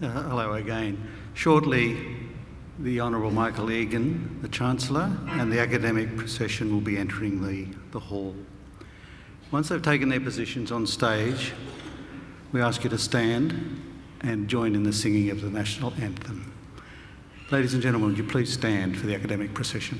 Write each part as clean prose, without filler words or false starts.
hello again. Shortly, the Honourable Michael Egan, the Chancellor, and the academic procession will be entering the hall. Once they've taken their positions on stage, we ask you to stand and join in the singing of the national anthem. Ladies and gentlemen, would you please stand for the academic procession?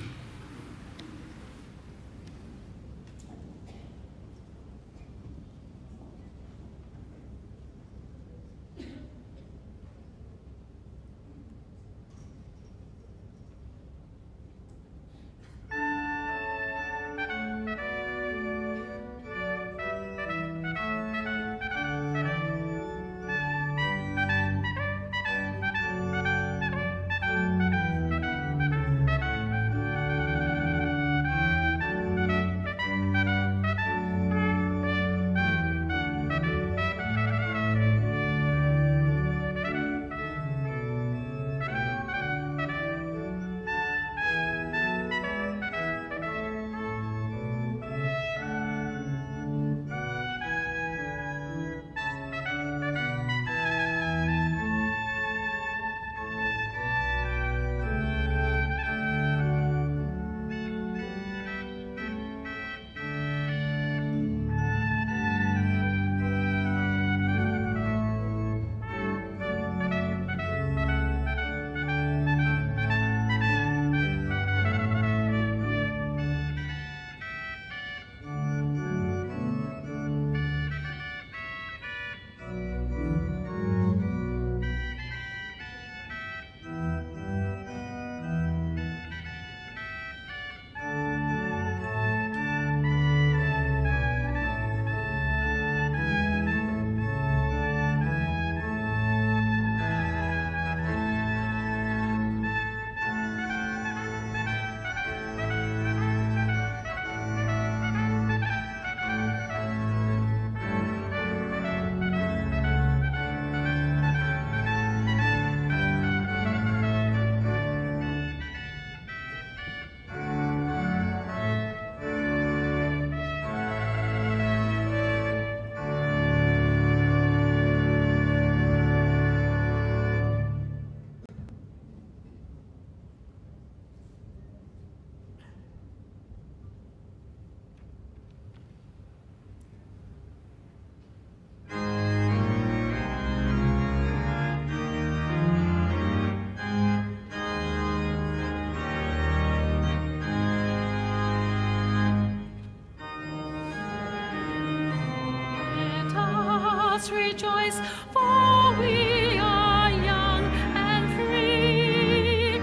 Rejoice, for we are young and free,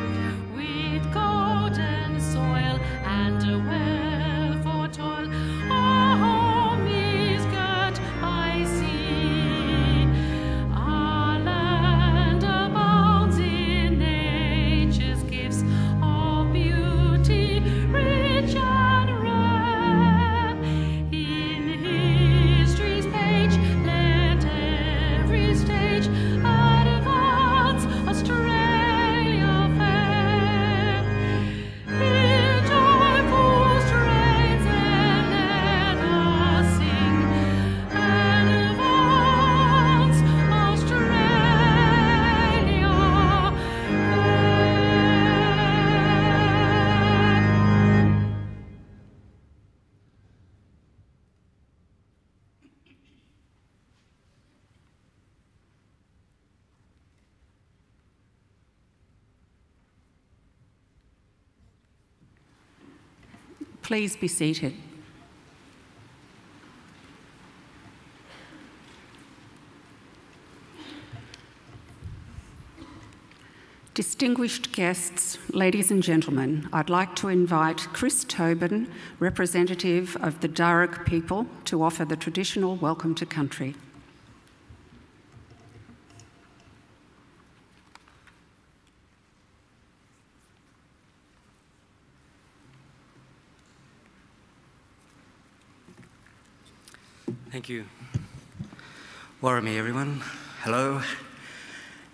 with golden soil and a well for toil. Our home is girt by sea. Our land abounds in nature's gifts of beauty, rich and rare. In history's page, every stage advance Australia fair. In joyful strains and let us sing, advance Australia fair. Please be seated. Distinguished guests, ladies and gentlemen, I'd like to invite Chris Tobin, representative of the Darug people, to offer the traditional welcome to country. Thank you. Warami, everyone. Hello.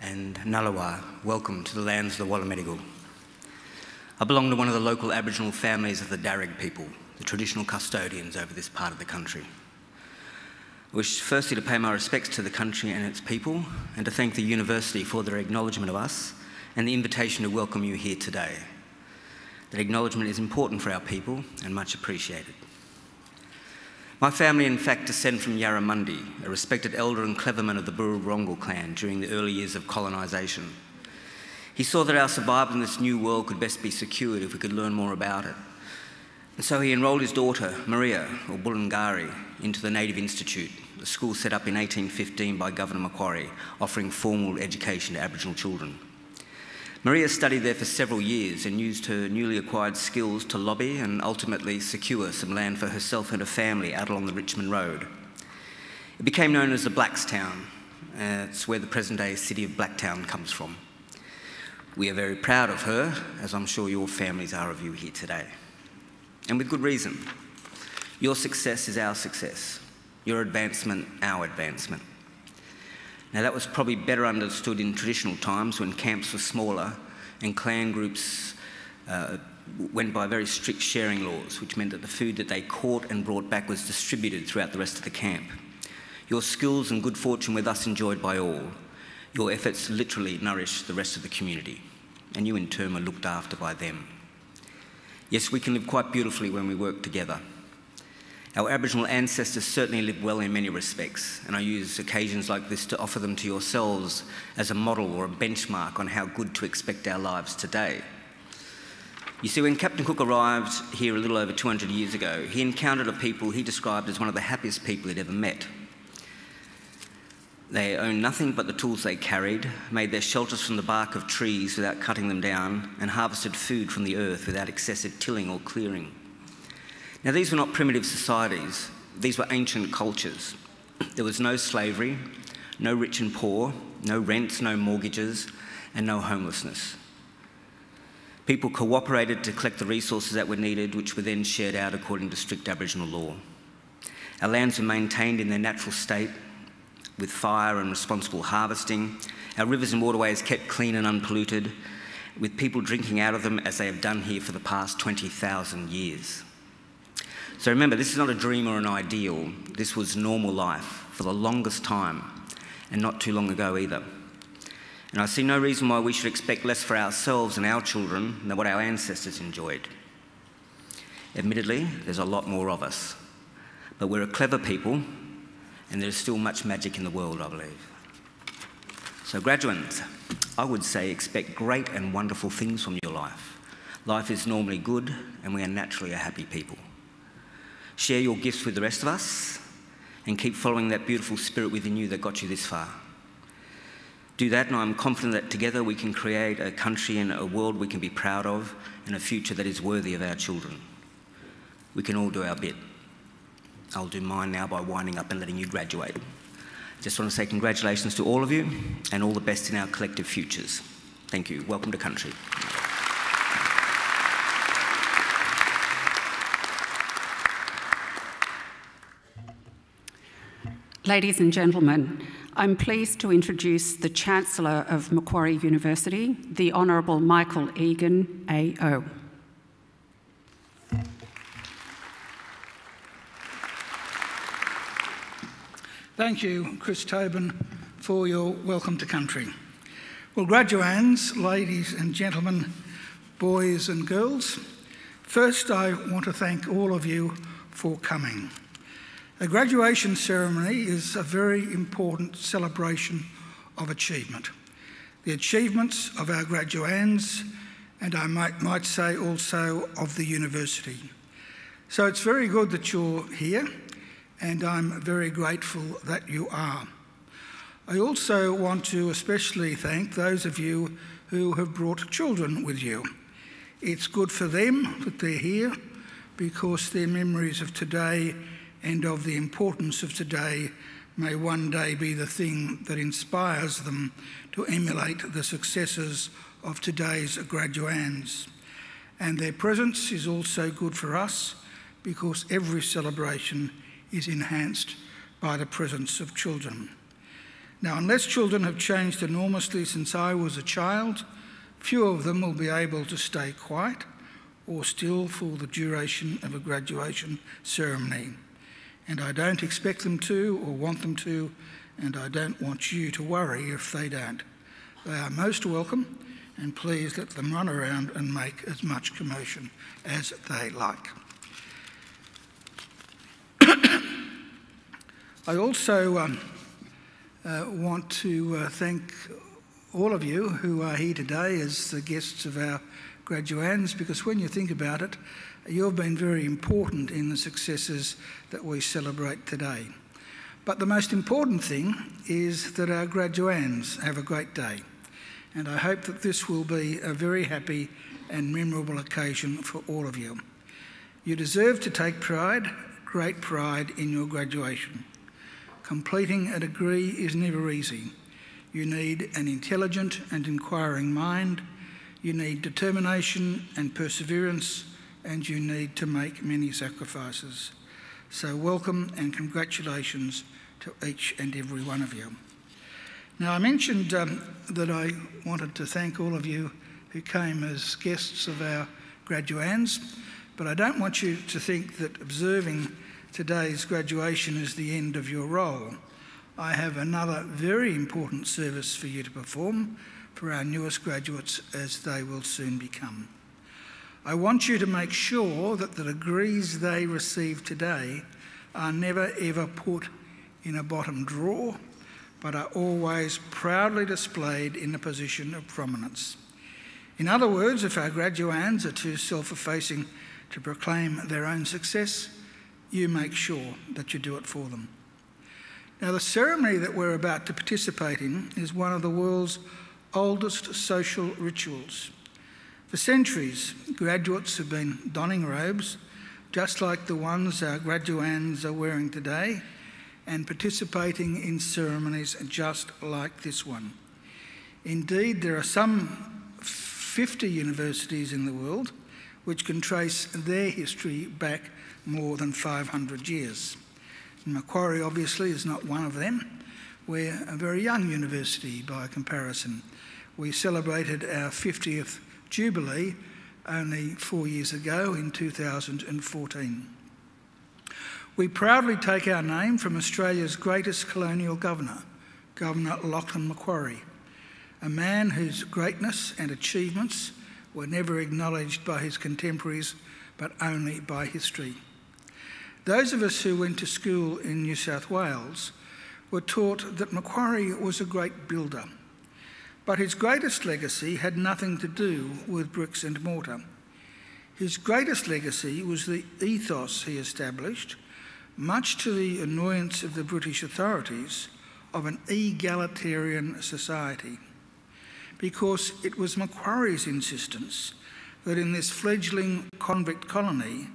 And Nalawa, welcome to the lands of the Wallamedigal. I belong to one of the local Aboriginal families of the Darug people, the traditional custodians over this part of the country. I wish firstly to pay my respects to the country and its people, and to thank the university for their acknowledgement of us and the invitation to welcome you here today. That acknowledgement is important for our people and much appreciated. My family, in fact, descend from Yarramundi, a respected elder and cleverman of the Burruwarongul clan during the early years of colonisation. He saw that our survival in this new world could best be secured if we could learn more about it. And so he enrolled his daughter, Maria, or Bulungari, into the Native Institute, a school set up in 1815 by Governor Macquarie, offering formal education to Aboriginal children. Maria studied there for several years and used her newly acquired skills to lobby and ultimately secure some land for herself and her family out along the Richmond Road. It became known as the Blackstown. It's where the present-day city of Blacktown comes from. We are very proud of her, as I'm sure your families are of you here today. And with good reason. Your success is our success. Your advancement, our advancement. Now that was probably better understood in traditional times when camps were smaller and clan groups went by very strict sharing laws, which meant that the food that they caught and brought back was distributed throughout the rest of the camp. Your skills and good fortune were thus enjoyed by all. Your efforts literally nourished the rest of the community, and you in turn were looked after by them. Yes, we can live quite beautifully when we work together. Our Aboriginal ancestors certainly lived well in many respects, and I use occasions like this to offer them to yourselves as a model or a benchmark on how good to expect our lives today. You see, when Captain Cook arrived here a little over 200 years ago, he encountered a people he described as one of the happiest people he'd ever met. They owned nothing but the tools they carried, made their shelters from the bark of trees without cutting them down, and harvested food from the earth without excessive tilling or clearing. Now, these were not primitive societies. These were ancient cultures. There was no slavery, no rich and poor, no rents, no mortgages, and no homelessness. People cooperated to collect the resources that were needed, which were then shared out according to strict Aboriginal law. Our lands were maintained in their natural state, with fire and responsible harvesting. Our rivers and waterways kept clean and unpolluted, with people drinking out of them as they have done here for the past 20,000 years. So remember, this is not a dream or an ideal. This was normal life for the longest time, and not too long ago either. And I see no reason why we should expect less for ourselves and our children than what our ancestors enjoyed. Admittedly, there's a lot more of us, but we're a clever people, and there's still much magic in the world, I believe. So graduates, I would say expect great and wonderful things from your life. Life is normally good, and we are naturally a happy people. Share your gifts with the rest of us, and keep following that beautiful spirit within you that got you this far. Do that, and I'm confident that together we can create a country and a world we can be proud of, and a future that is worthy of our children. We can all do our bit. I'll do mine now by winding up and letting you graduate. Just want to say congratulations to all of you, and all the best in our collective futures. Thank you. Welcome to country. Ladies and gentlemen, I'm pleased to introduce the Chancellor of Macquarie University, the Honourable Michael Egan, AO. Thank you, Chris Tobin, for your welcome to country. Well, graduands, ladies and gentlemen, boys and girls, first I want to thank all of you for coming. A graduation ceremony is a very important celebration of achievement. The achievements of our graduands, and I might say also of the university. So it's very good that you're here, and I'm very grateful that you are. I also want to especially thank those of you who have brought children with you. It's good for them that they're here, because their memories of today and of the importance of today may one day be the thing that inspires them to emulate the successes of today's graduands. And their presence is also good for us, because every celebration is enhanced by the presence of children. Now, unless children have changed enormously since I was a child, few of them will be able to stay quiet or still for the duration of a graduation ceremony. and I don't expect them to or want them to, and I don't want you to worry if they don't. They are most welcome, and please let them run around and make as much commotion as they like. I also want to thank all of you who are here today as the guests of our graduands, because when you think about it, you've been very important in the successes that we celebrate today. But the most important thing is that our graduands have a great day, and I hope that this will be a very happy and memorable occasion for all of you. You deserve to take pride, great pride, in your graduation. Completing a degree is never easy. You need an intelligent and inquiring mind, you need determination and perseverance, and you need to make many sacrifices. So welcome and congratulations to each and every one of you. Now, I mentioned that I wanted to thank all of you who came as guests of our graduands, but I don't want you to think that observing today's graduation is the end of your role. I have another very important service for you to perform for our newest graduates, as they will soon become. I want you to make sure that the degrees they receive today are never ever put in a bottom drawer, but are always proudly displayed in a position of prominence. In other words, if our graduands are too self-effacing to proclaim their own success, you make sure that you do it for them. Now, the ceremony that we're about to participate in is one of the world's oldest social rituals. For centuries, graduates have been donning robes, just like the ones our graduands are wearing today, and participating in ceremonies just like this one. Indeed, there are some 50 universities in the world which can trace their history back more than 500 years. Macquarie obviously is not one of them. We're a very young university by comparison. We celebrated our 50th Jubilee only 4 years ago in 2014. We proudly take our name from Australia's greatest colonial governor, Governor Lachlan Macquarie, a man whose greatness and achievements were never acknowledged by his contemporaries, but only by history. Those of us who went to school in New South Wales were taught that Macquarie was a great builder, but his greatest legacy had nothing to do with bricks and mortar. His greatest legacy was the ethos he established, much to the annoyance of the British authorities, of an egalitarian society, because it was Macquarie's insistence that in this fledgling convict colony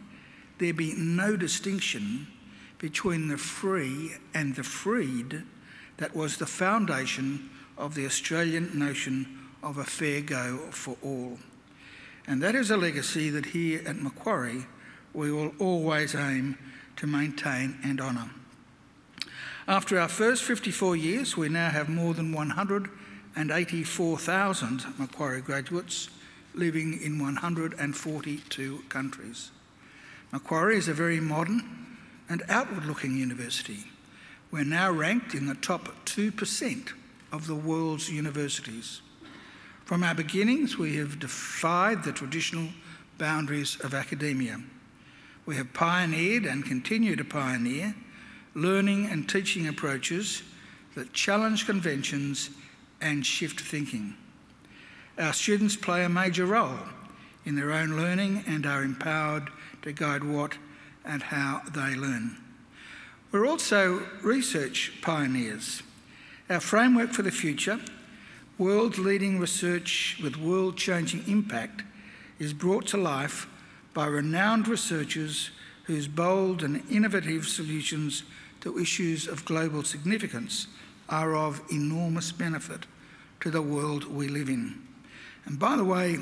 there be no distinction between the free and the freed that was the foundation of the Australian notion of a fair go for all. And that is a legacy that here at Macquarie we will always aim to maintain and honour. After our first 54 years, we now have more than 184,000 Macquarie graduates living in 142 countries. Macquarie is a very modern and outward-looking university. We're now ranked in the top 2% of the world's universities. From our beginnings, we have defied the traditional boundaries of academia. We have pioneered and continue to pioneer learning and teaching approaches that challenge conventions and shift thinking. Our students play a major role in their own learning and are empowered to guide what and how they learn. We're also research pioneers. Our framework for the future, world-leading research with world-changing impact, is brought to life by renowned researchers whose bold and innovative solutions to issues of global significance are of enormous benefit to the world we live in. And by the way,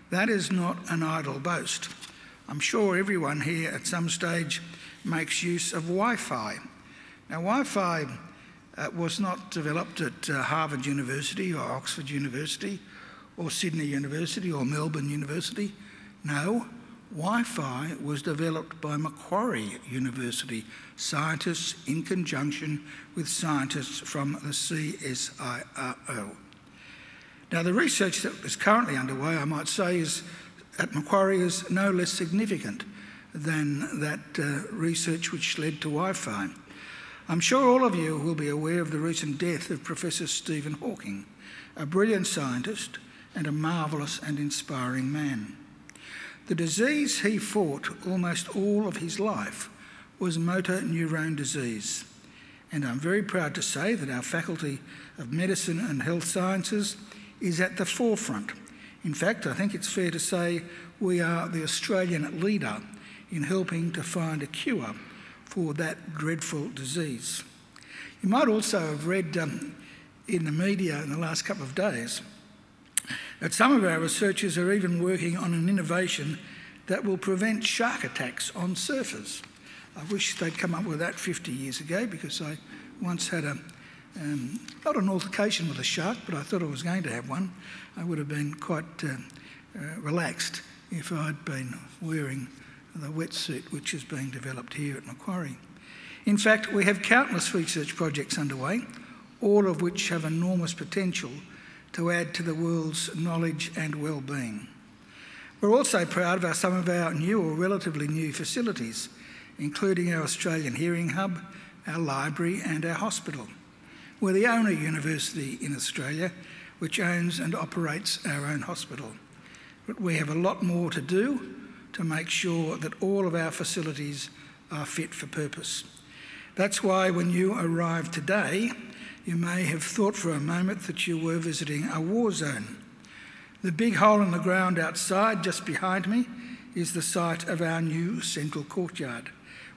that is not an idle boast. I'm sure everyone here at some stage makes use of Wi-Fi. Now, Wi-Fi was not developed at Harvard University or Oxford University or Sydney University or Melbourne University. No, Wi-Fi was developed by Macquarie University scientists in conjunction with scientists from the CSIRO. Now, the research that is currently underway, I might say, at Macquarie is no less significant than that research which led to Wi-Fi. I'm sure all of you will be aware of the recent death of Professor Stephen Hawking, a brilliant scientist and a marvellous and inspiring man. The disease he fought almost all of his life was motor neurone disease, and I'm very proud to say that our Faculty of Medicine and Health Sciences is at the forefront. In fact, I think it's fair to say we are the Australian leader in helping to find a cure for that dreadful disease. You might also have read in the media in the last couple of days that some of our researchers are even working on an innovation that will prevent shark attacks on surfers. I wish they'd come up with that 50 years ago, because I once had not an altercation with a shark, but I thought I was going to have one. I would have been quite relaxed if I'd been wearing the wetsuit which is being developed here at Macquarie. In fact, we have countless research projects underway, all of which have enormous potential to add to the world's knowledge and well-being. We're also proud of some of our new or relatively new facilities, including our Australian Hearing Hub, our library and our hospital. We're the only university in Australia which owns and operates our own hospital. But we have a lot more to do to make sure that all of our facilities are fit for purpose. That's why when you arrived today, you may have thought for a moment that you were visiting a war zone. The big hole in the ground outside, just behind me, is the site of our new central courtyard,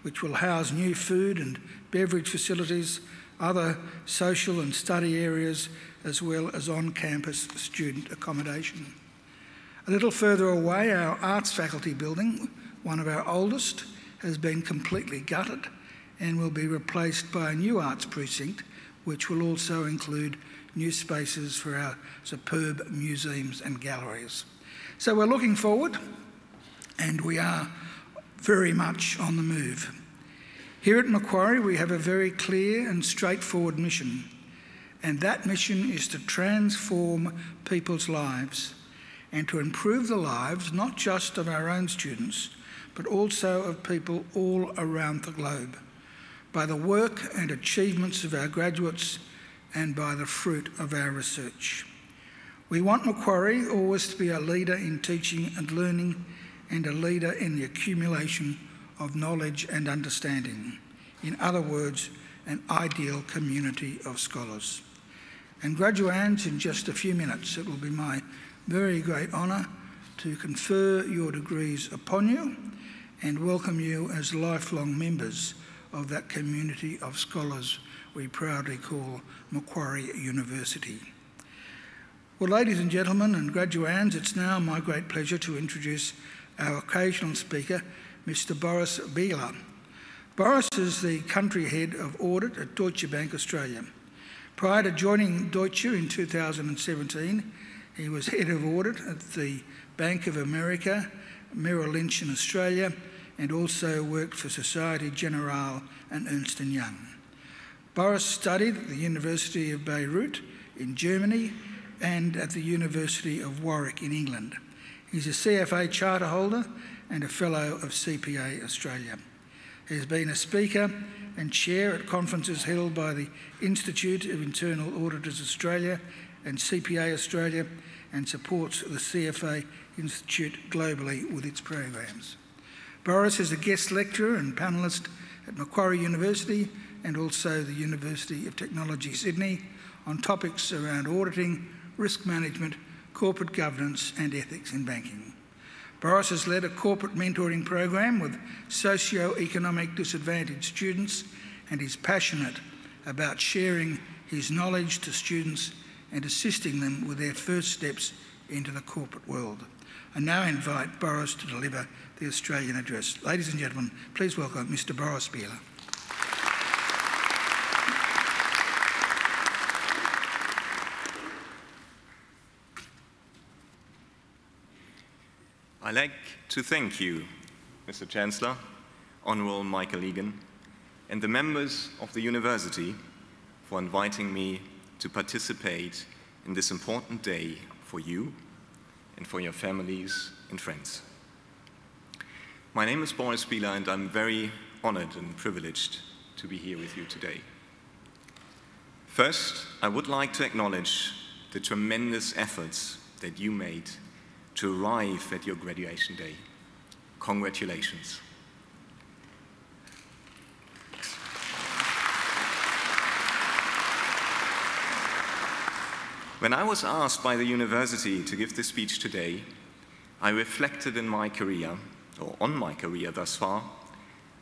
which will house new food and beverage facilities, other social and study areas, as well as on-campus student accommodation. A little further away, our arts faculty building, one of our oldest, has been completely gutted and will be replaced by a new arts precinct, which will also include new spaces for our superb museums and galleries. So we're looking forward, and we are very much on the move. Here at Macquarie, we have a very clear and straightforward mission, and that mission is to transform people's lives and to improve the lives not just of our own students, but also of people all around the globe, by the work and achievements of our graduates and by the fruit of our research. We want Macquarie always to be a leader in teaching and learning and a leader in the accumulation of knowledge and understanding. In other words, an ideal community of scholars. And graduands, in just a few minutes, it will be my very great honour to confer your degrees upon you and welcome you as lifelong members of that community of scholars we proudly call Macquarie University. Well, ladies and gentlemen and graduands, it's now my great pleasure to introduce our occasional speaker, Mr. Boris Bieler. Boris is the country head of audit at Deutsche Bank Australia. Prior to joining Deutsche in 2017, he was head of audit at the Bank of America, Merrill Lynch in Australia, and also worked for Societe Generale and Ernst & Young. Boris studied at the University of Beirut in Germany and at the University of Warwick in England. He's a CFA charter holder and a fellow of CPA Australia. He has been a speaker and chair at conferences held by the Institute of Internal Auditors Australia and CPA Australia, and supports the CFA Institute globally with its programs. Boris is a guest lecturer and panellist at Macquarie University and also the University of Technology Sydney on topics around auditing, risk management, corporate governance and ethics in banking. Boris has led a corporate mentoring program with socio-economic disadvantaged students and is passionate about sharing his knowledge to students and assisting them with their first steps into the corporate world. I now invite Boris to deliver the Australian address. Ladies and gentlemen, please welcome Mr. Boris Bieler. I'd like to thank you, Mr. Chancellor, Honourable Michael Egan, and the members of the university for inviting me to participate in this important day for you and for your families and friends. My name is Boris Bieler, and I'm very honored and privileged to be here with you today. First, I would like to acknowledge the tremendous efforts that you made to arrive at your graduation day. Congratulations. When I was asked by the university to give this speech today, I reflected in my career, or on my career thus far,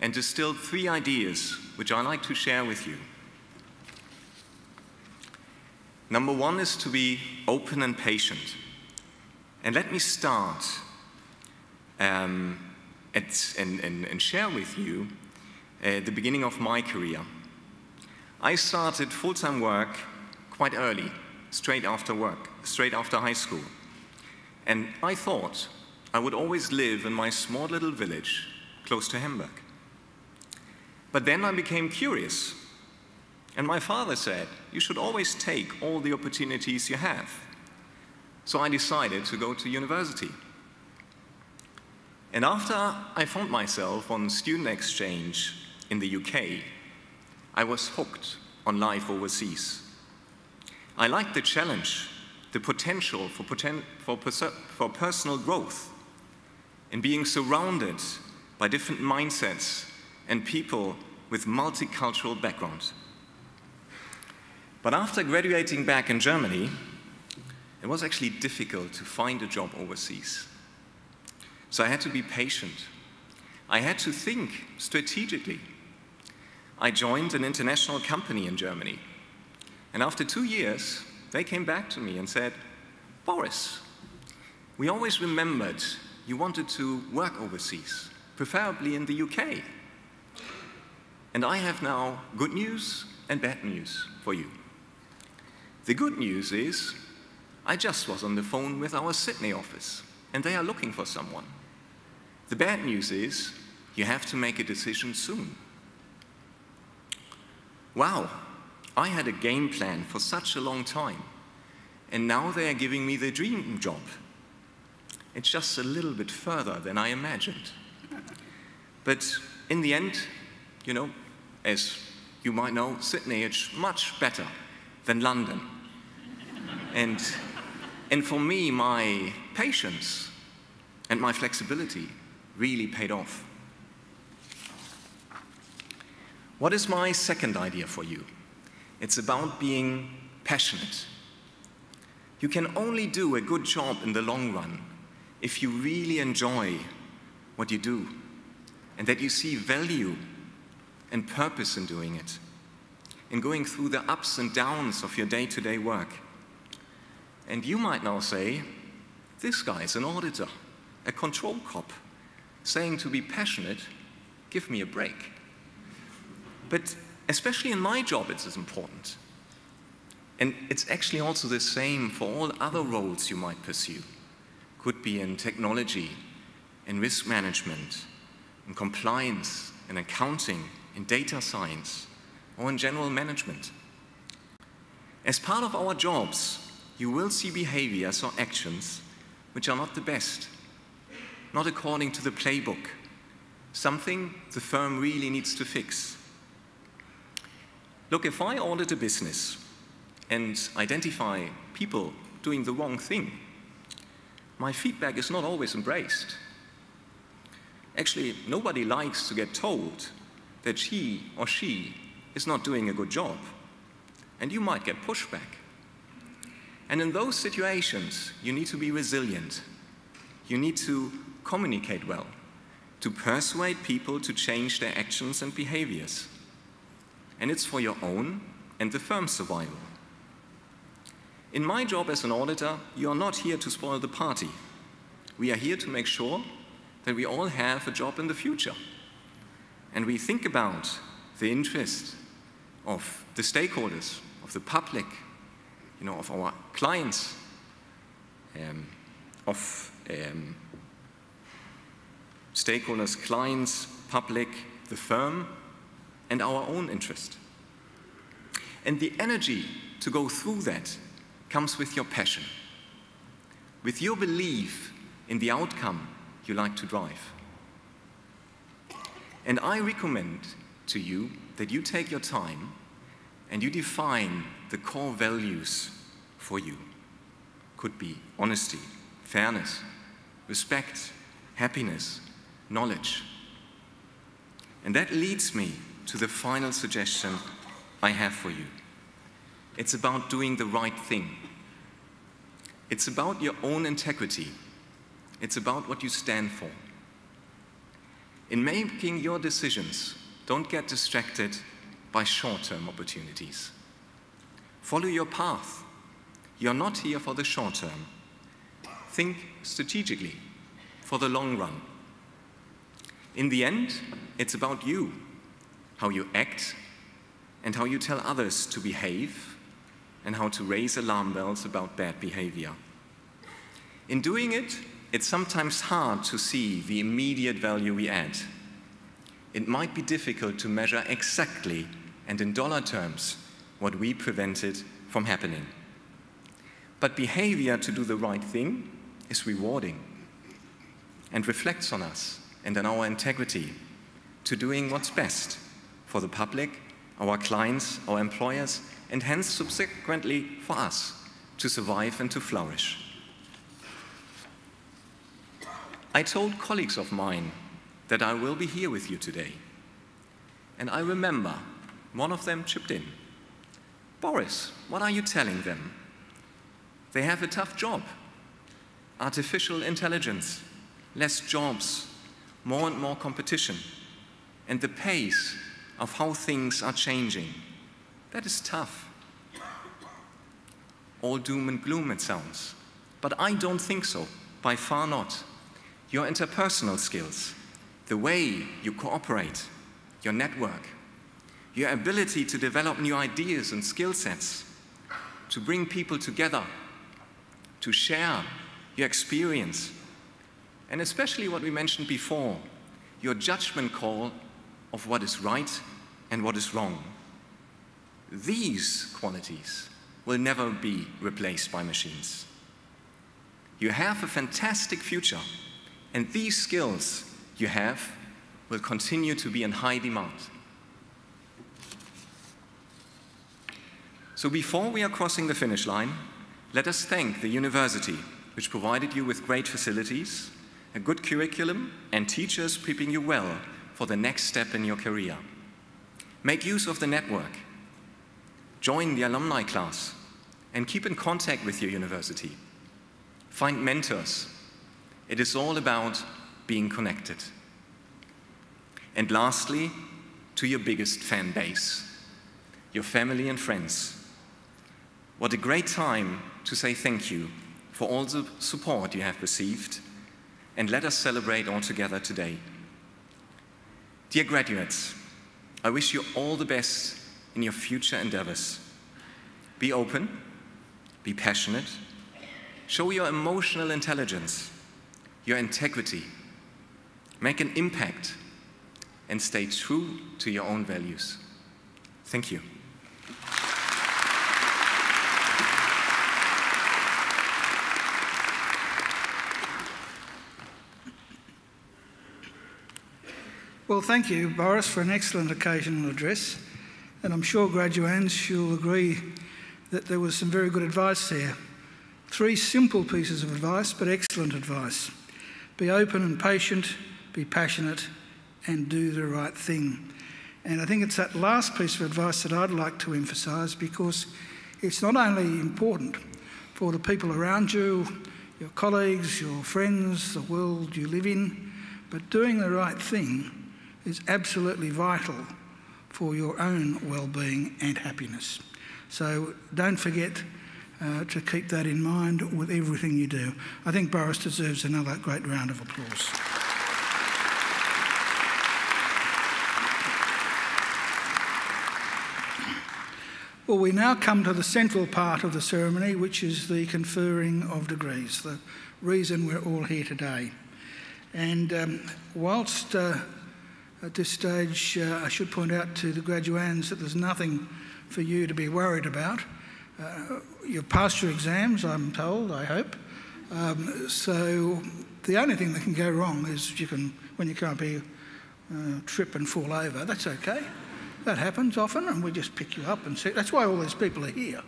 and distilled 3 ideas which I like to share with you. Number 1 is to be open and patient. And let me start and share with you the beginning of my career. I started full-time work quite early, straight after high school. And I thought I would always live in my small little village close to Hamburg. But then I became curious, and my father said, you should always take all the opportunities you have. So I decided to go to university. And after I found myself on student exchange in the UK, I was hooked on life overseas. I liked the challenge, the potential for personal growth, and being surrounded by different mindsets and people with multicultural backgrounds. But after graduating back in Germany, it was actually difficult to find a job overseas. So I had to be patient. I had to think strategically. I joined an international company in Germany. And after 2 years, they came back to me and said, Boris, we always remembered you wanted to work overseas, preferably in the UK. And I have now good news and bad news for you. The good news is, I just was on the phone with our Sydney office, and they are looking for someone. The bad news is, you have to make a decision soon. Wow, I had a game plan for such a long time, and now they are giving me the dream job. It's just a little bit further than I imagined. But in the end, you know, as you might know, Sydney is much better than London. And for me, my patience and my flexibility really paid off. What is my second idea for you? It's about being passionate. You can only do a good job in the long run if you really enjoy what you do and that you see value and purpose in doing it, in going through the ups and downs of your day-to-day work. And you might now say, this guy is an auditor, a control cop, saying to be passionate, give me a break. But especially in my job, it's as important. And it's actually also the same for all other roles you might pursue. Could be in technology, in risk management, in compliance, in accounting, in data science, or in general management. As part of our jobs, you will see behaviors or actions which are not the best, not according to the playbook, something the firm really needs to fix. Look, if I audit a business and identify people doing the wrong thing, my feedback is not always embraced. Actually, nobody likes to get told that he or she is not doing a good job, and you might get pushback. And in those situations, you need to be resilient. You need to communicate well, to persuade people to change their actions and behaviors. And it's for your own and the firm's survival. In my job as an auditor, you are not here to spoil the party. We are here to make sure that we all have a job in the future. And we think about the interest of the stakeholders, of the public, you know, of our clients, stakeholders, clients, public, the firm, and our own interest. And the energy to go through that comes with your passion, with your belief in the outcome you like to drive. And I recommend to you that you take your time and you define the core values for you. Could be honesty, fairness, respect, happiness, knowledge. And that leads me to the final suggestion I have for you. It's about doing the right thing. It's about your own integrity. It's about what you stand for. In making your decisions, don't get distracted by short-term opportunities. Follow your path. You're not here for the short term. Think strategically for the long run. In the end, it's about you, how you act, and how you tell others to behave, and how to raise alarm bells about bad behavior. In doing it, it's sometimes hard to see the immediate value we add. It might be difficult to measure exactly and in dollar terms what we prevented from happening. But behavior to do the right thing is rewarding and reflects on us and on our integrity to doing what's best for the public, our clients, our employers, and hence subsequently for us to survive and to flourish. I told colleagues of mine that I will be here with you today. And I remember one of them chipped in. Boris, what are you telling them? They have a tough job. Artificial intelligence, less jobs, more and more competition, and the pace of how things are changing. That is tough. All doom and gloom, it sounds. But I don't think so, by far not. Your interpersonal skills, the way you cooperate, your network, your ability to develop new ideas and skill sets, to bring people together, to share your experience, and especially what we mentioned before, your judgment call of what is right and what is wrong. These qualities will never be replaced by machines. You have a fantastic future, and these skills you have will continue to be in high demand. So before we are crossing the finish line, let us thank the university, which provided you with great facilities, a good curriculum, and teachers preparing you well for the next step in your career. Make use of the network. Join the alumni class and keep in contact with your university. Find mentors. It is all about being connected. And lastly, to your biggest fan base, your family and friends. What a great time to say thank you for all the support you have received, and let us celebrate all together today. Dear graduates, I wish you all the best in your future endeavors. Be open, be passionate, show your emotional intelligence, your integrity, make an impact, and stay true to your own values. Thank you. Well, thank you, Boris, for an excellent occasional address. And I'm sure, graduands, you'll agree that there was some very good advice there. 3 simple pieces of advice, but excellent advice. Be open and patient, be passionate, and do the right thing. And I think it's that last piece of advice that I'd like to emphasise, because it's not only important for the people around you, your colleagues, your friends, the world you live in, but doing the right thing is absolutely vital for your own well-being and happiness. So don't forget to keep that in mind with everything you do. I think Boris deserves another great round of applause. Well, we now come to the central part of the ceremony, which is the conferring of degrees, the reason we're all here today. And whilst at this stage I should point out to the graduands that there's nothing for you to be worried about. You've passed your exams, I'm told, I hope. So the only thing that can go wrong is when you come up here, trip and fall over. That's okay. That happens often, and we just pick you up and that's why all these people are here.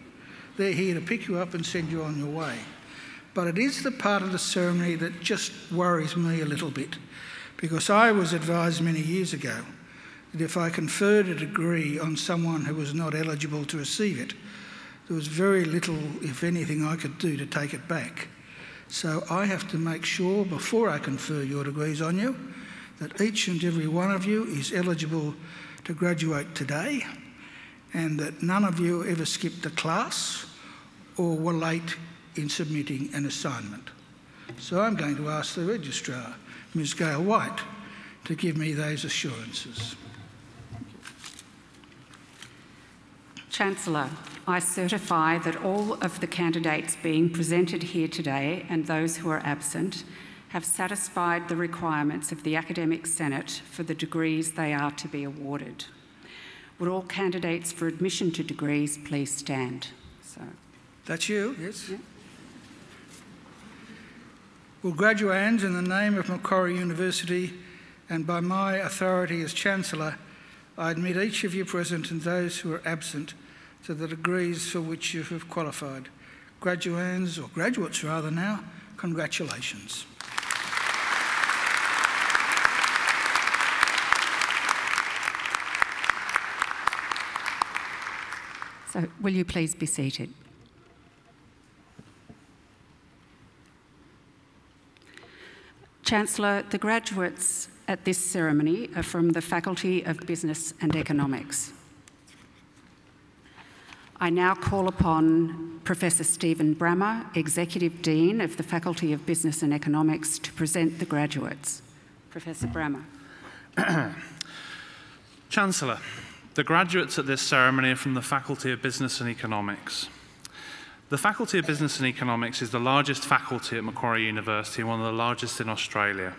They're here to pick you up and send you on your way. But it is the part of the ceremony that just worries me a little bit, because I was advised many years ago that if I conferred a degree on someone who was not eligible to receive it, there was very little, if anything, I could do to take it back. So I have to make sure, before I confer your degrees on you, that each and every one of you is eligible to graduate today, and that none of you ever skipped a class or were late in submitting an assignment. So I'm going to ask the Registrar, Ms Gail White, to give me those assurances. Chancellor, I certify that all of the candidates being presented here today and those who are absent have satisfied the requirements of the Academic Senate for the degrees they are to be awarded. Would all candidates for admission to degrees please stand? That's you, yes? Yeah. Will graduands, in the name of Macquarie University and by my authority as Chancellor, I admit each of you present and those who are absent to the degrees for which you have qualified. Graduands, or graduates rather now, congratulations. So will you please be seated? Chancellor, the graduates at this ceremony are from the Faculty of Business and Economics. I now call upon Professor Stephen Brammer, Executive Dean of the Faculty of Business and Economics, to present the graduates. Professor Brammer. Chancellor, the graduates at this ceremony are from the Faculty of Business and Economics. The Faculty of Business and Economics is the largest faculty at Macquarie University and one of the largest in Australia.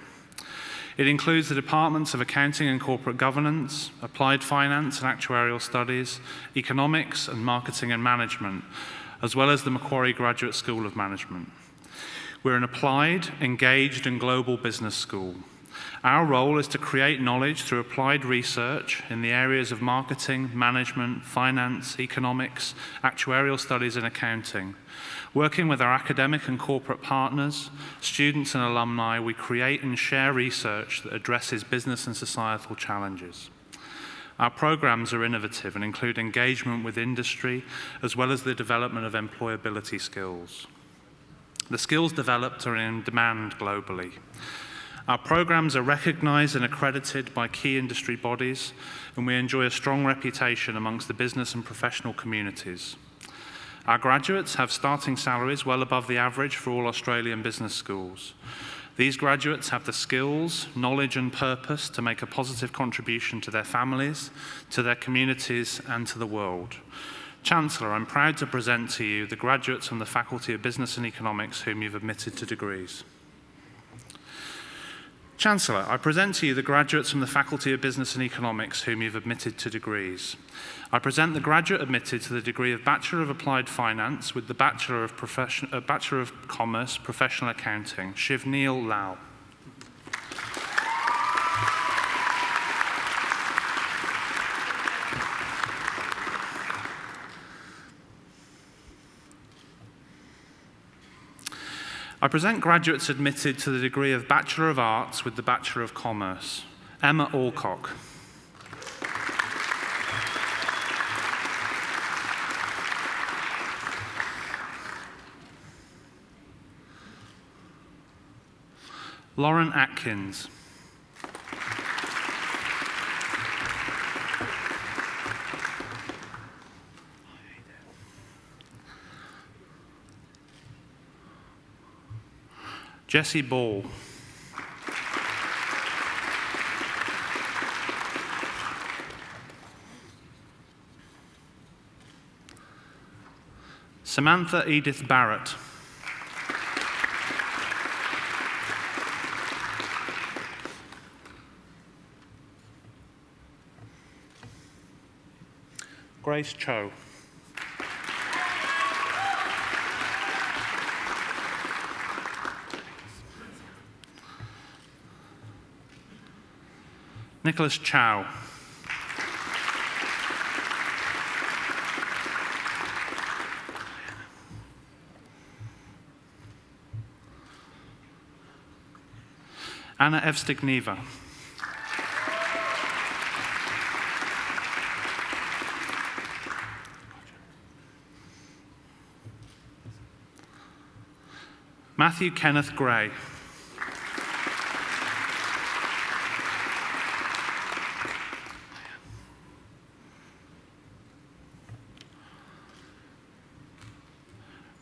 It includes the departments of Accounting and Corporate Governance, Applied Finance and Actuarial Studies, Economics and Marketing and Management, as well as the Macquarie Graduate School of Management. We're an applied, engaged and global business school. Our role is to create knowledge through applied research in the areas of marketing, management, finance, economics, actuarial studies and accounting. Working with our academic and corporate partners, students and alumni, we create and share research that addresses business and societal challenges. Our programs are innovative and include engagement with industry, as well as the development of employability skills. The skills developed are in demand globally. Our programs are recognised and accredited by key industry bodies, and we enjoy a strong reputation amongst the business and professional communities. Our graduates have starting salaries well above the average for all Australian business schools. These graduates have the skills, knowledge and purpose to make a positive contribution to their families, to their communities and to the world. Chancellor, I'm proud to present to you the graduates from the Faculty of Business and Economics whom you've admitted to degrees. Chancellor, I present to you the graduates from the Faculty of Business and Economics whom you've admitted to degrees. I present the graduate admitted to the degree of Bachelor of Applied Finance with the Bachelor of Commerce, Professional Accounting, Shivneel Lal. I present graduates admitted to the degree of Bachelor of Arts with the Bachelor of Commerce, Emma Alcock. Lauren Atkins. Jessie Ball. Samantha Edith Barrett. Grace Cho. Nicholas Chow. Anna Evstigneva. Matthew Kenneth Gray.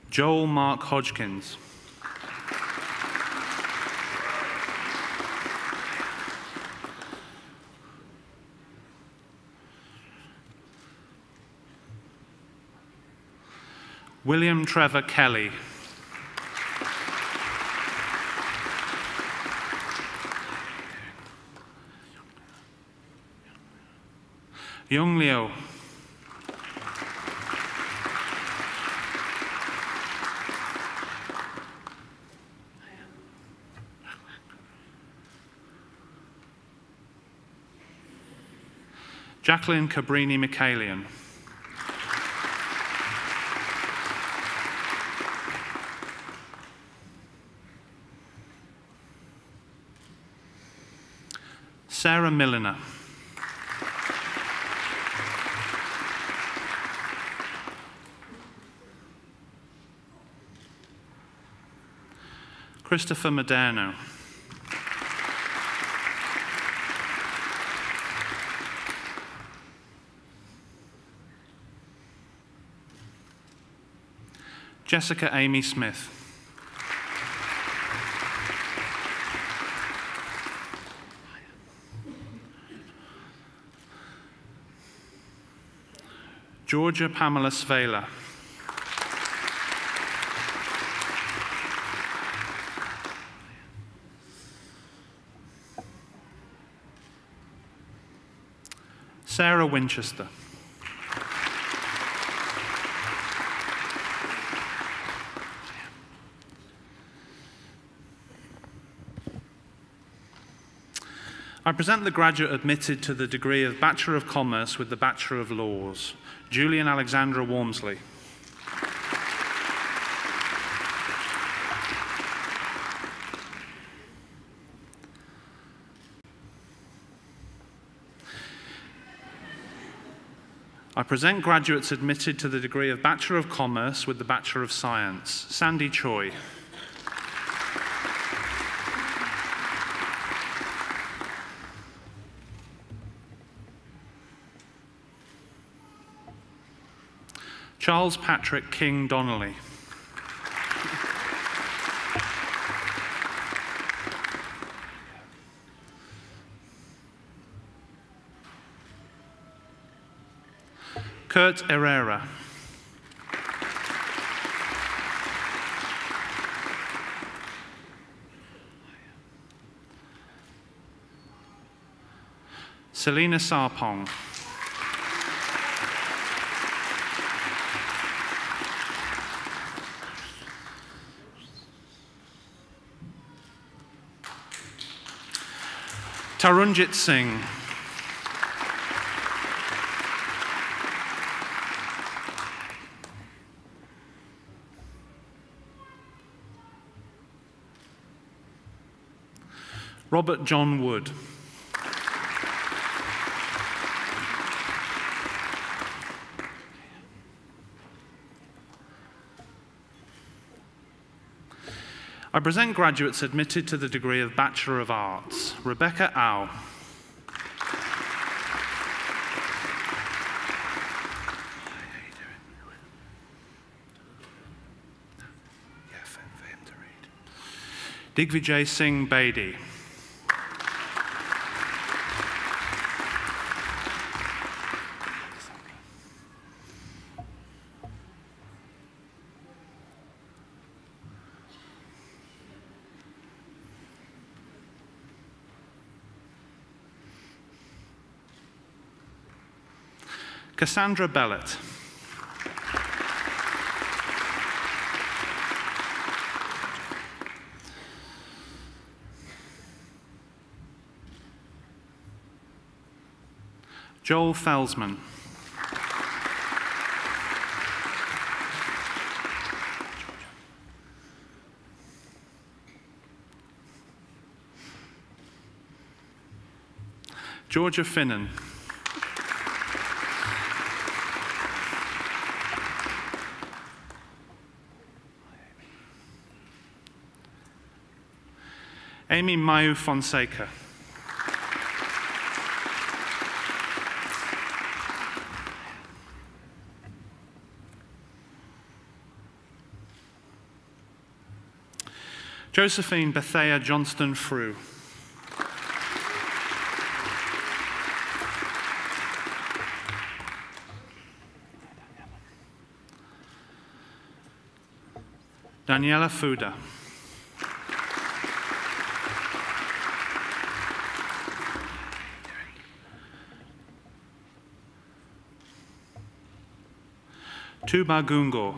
Joel Mark Hodgkins. William Trevor Kelly. Young Liu. Jacqueline Cabrini Michaelian. Sarah Milliner. Christopher Moderno. Jessica Amy Smith. Georgia Pamela Svela. Sarah Winchester. I present the graduate admitted to the degree of Bachelor of Commerce with the Bachelor of Laws, Julian Alexandra Wormsley. I present graduates admitted to the degree of Bachelor of Commerce with the Bachelor of Science, Sandy Choi. Charles Patrick King Donnelly. Kurt Herrera. Selena Sarpong. Tarunjit Singh. Robert John Wood. I present graduates admitted to the degree of Bachelor of Arts, Rebecca Au. Digvijay Singh Bedi. Cassandra Bellett. Joel Felsman. Georgia Finnan. Amy Mayu Fonseca. Josephine Bethea Johnston Frew. Daniela Fuda. Tuba Gungo.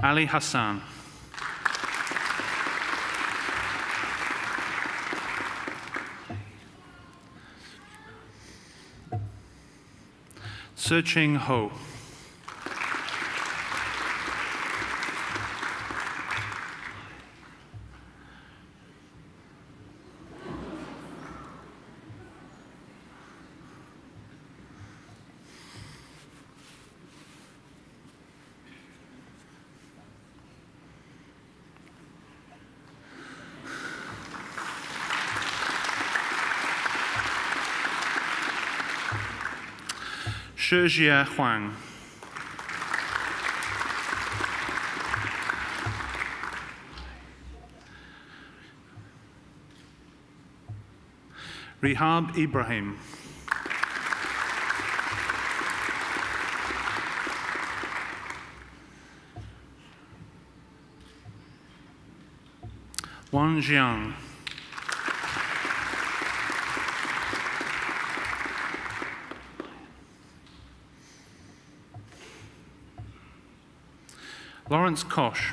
Ali Hassan. Searching Ho. Shijia Huang. Rihab Ibrahim. Wang Jiang. Lawrence Kosh.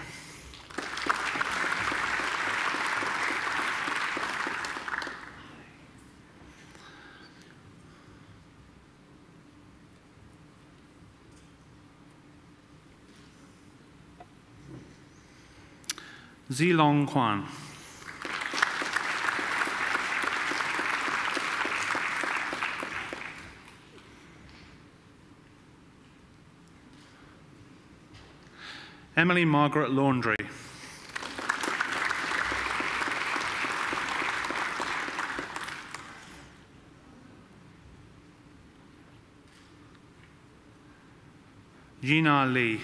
Zilong Quan. Emily Margaret Laundrie. Gina Lee.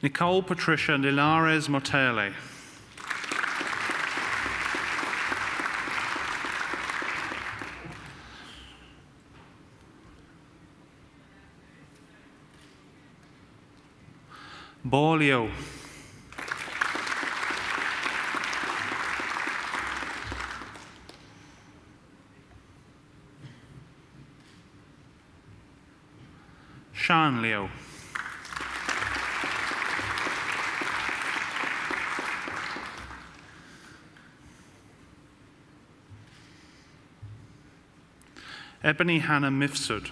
Nicole Patricia Nilares Motele. Bo Liu. Shan Liu. Ebony Hannah Mifsud.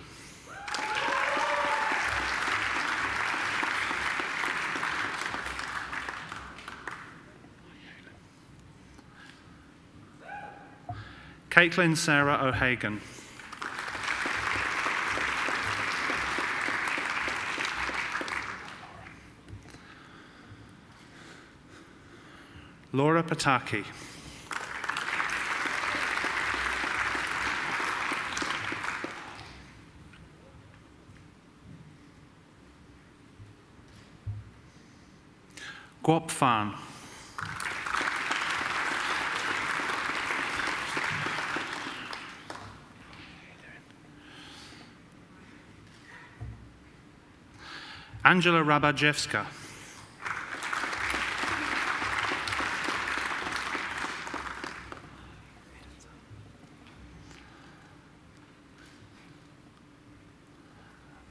Caitlin Sarah O'Hagan. Laura Pataki. Guop Phan. Angela Rabajewska.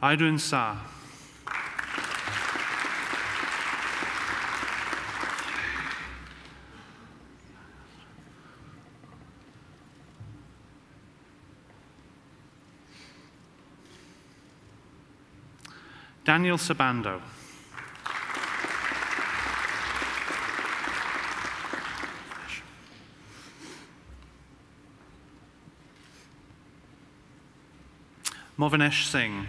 Aydun Sa. Daniel Sabando. Movinesh Singh.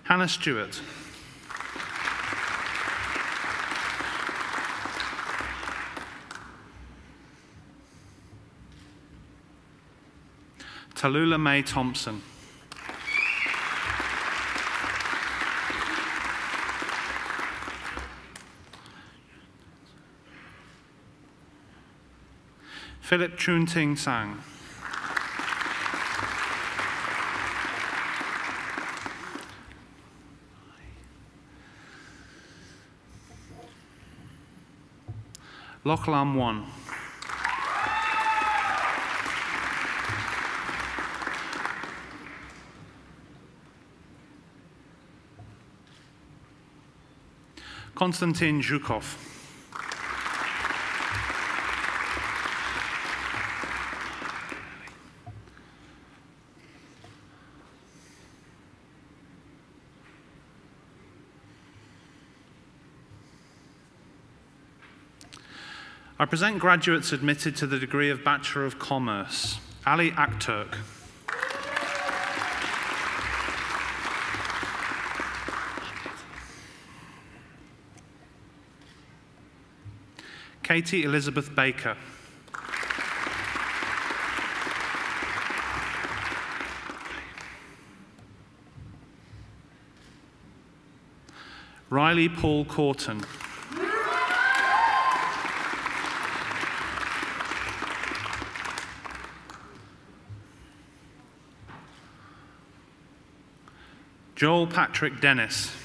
Hannah Stewart. Tallulah May Thompson. Philip Chun Ting Sang. Loch Lam Won. Konstantin Zhukov. I present graduates admitted to the degree of Bachelor of Commerce. Ali Akturk. Katie Elizabeth Baker. Riley Paul Corton. Joel Patrick Dennis.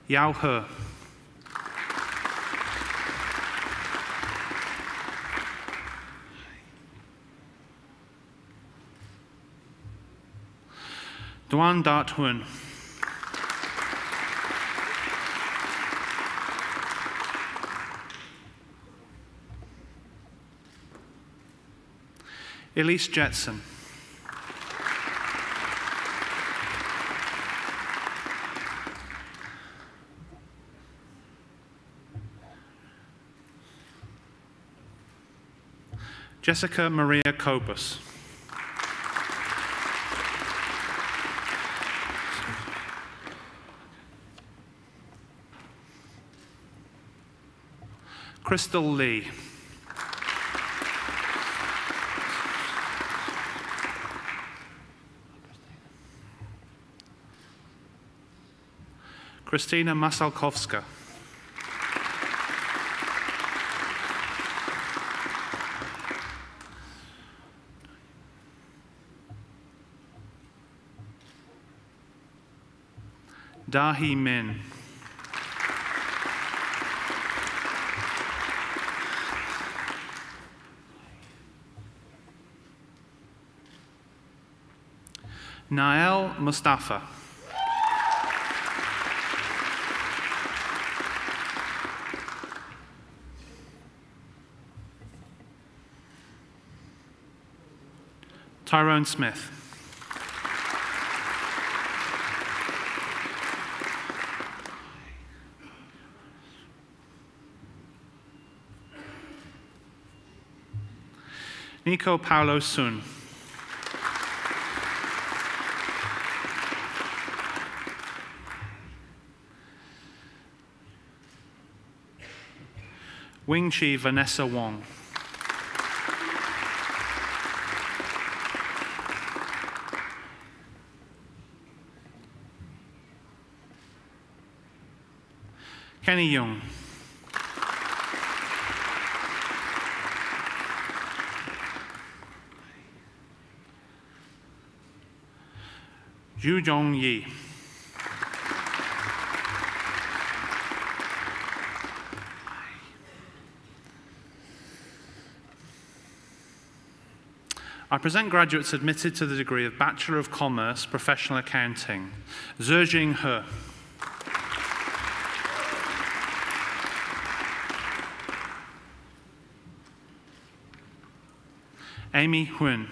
Yao He. Duan Dat Hun. Elise Jetson. Jessica Maria Kobus. Crystal Lee. Christina Masalkowska. Dahi Min. Nael Mustafa. Tyrone Smith. Nico Paulo Sun. Wing Chi Vanessa Wong. Kenny Young. Zhu Zhong Yi. I present graduates admitted to the degree of Bachelor of Commerce, Professional Accounting. Zhejing He. Amy Huyn.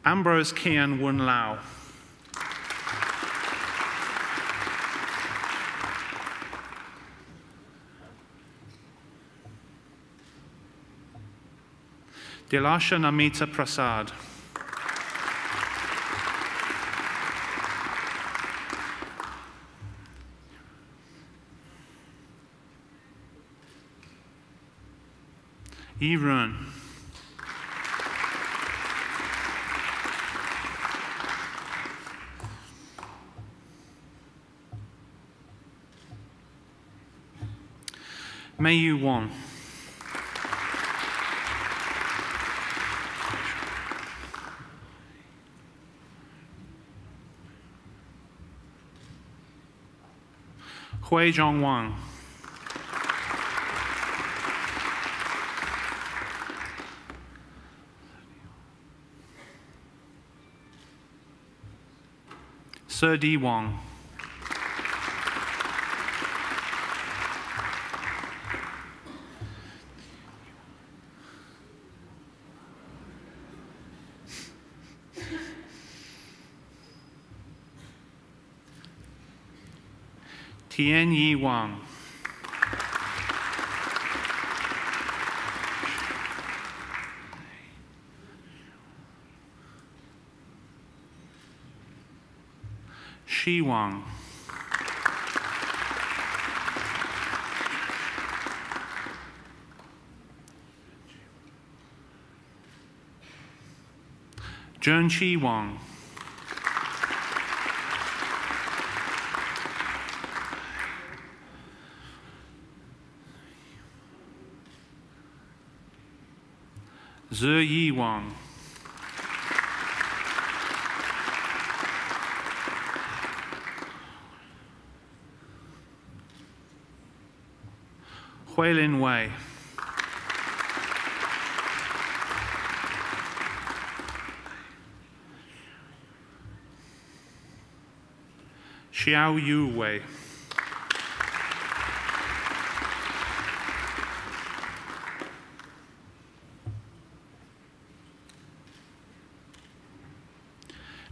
Ambrose Kian Wun Lau. Dilasha Namita Prasad. Yi Run. Mei Yu Wong. Hui Zhong Wang. Sir Di Wong. Tian Yi Wang. Shi Wang. Zheng Chi Wang. Zhe Yi Wang. Huilin Wei. Xiao Yu Wei.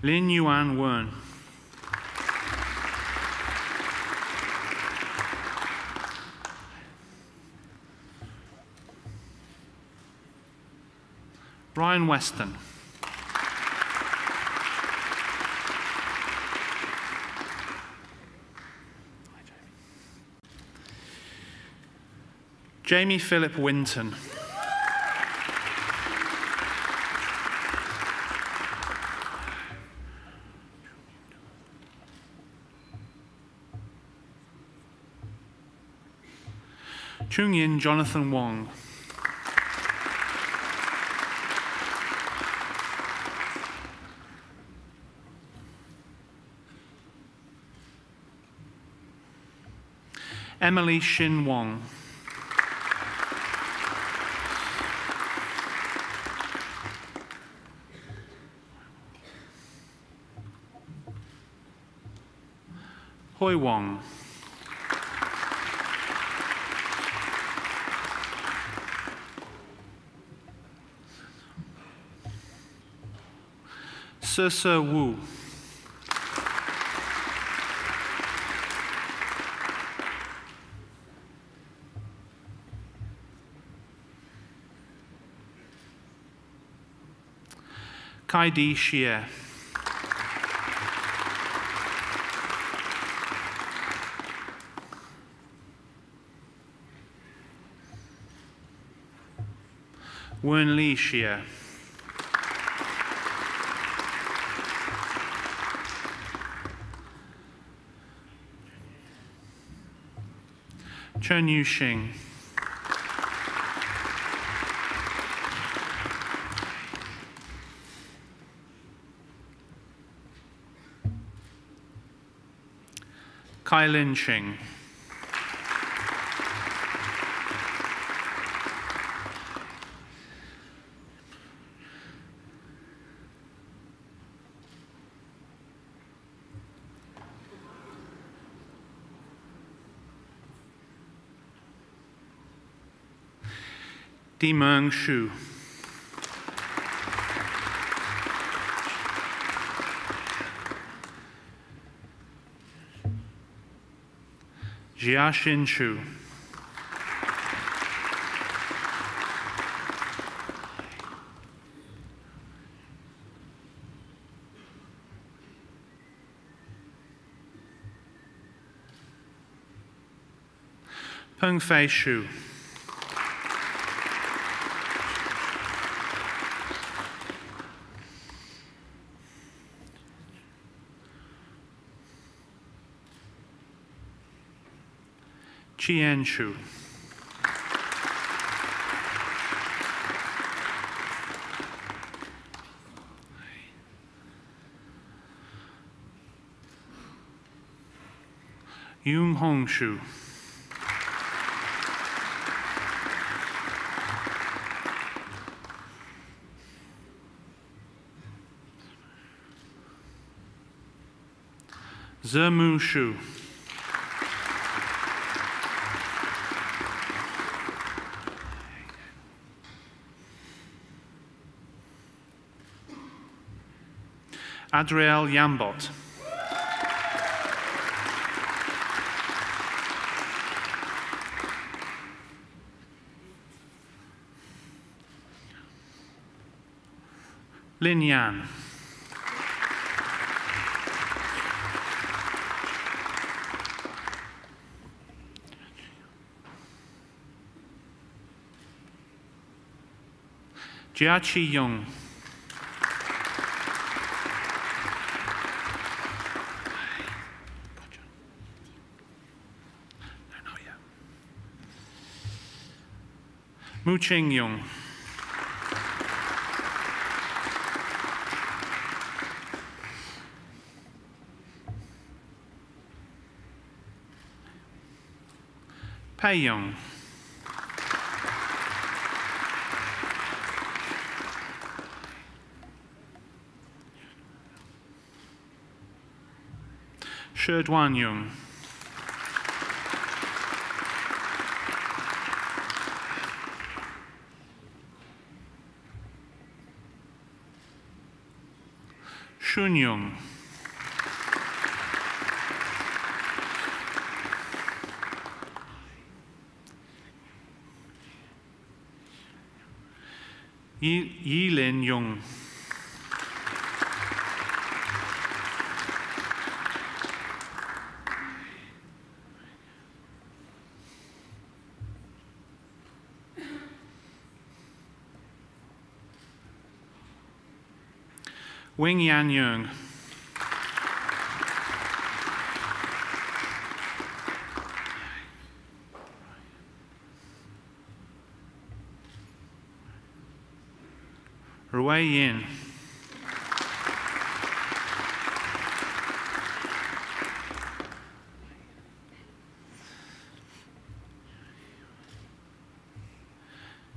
Lin Yuan Wen. Ryan Weston. Jamie Philip Winton. Chung Yin Jonathan Wong. Emily Shin Wong. Hoi Wong. Se Wu. Kai Di Xie. Wen Li Xie. Chen Yu Xing. Kai Lin Xing. Dimeng Shu. Jiaxin Shu. Peng Fei Shu. Qian Shu. Yung Hong Shu. Zemu Shu. Adriel Yambot. Lin Yan. Jiaqi Yung. Mu Ching Yung. Pei Yung. Shi Duan Yung. Shun Yung. Yilin Yung. Wing Yan Yung. Rui Yin.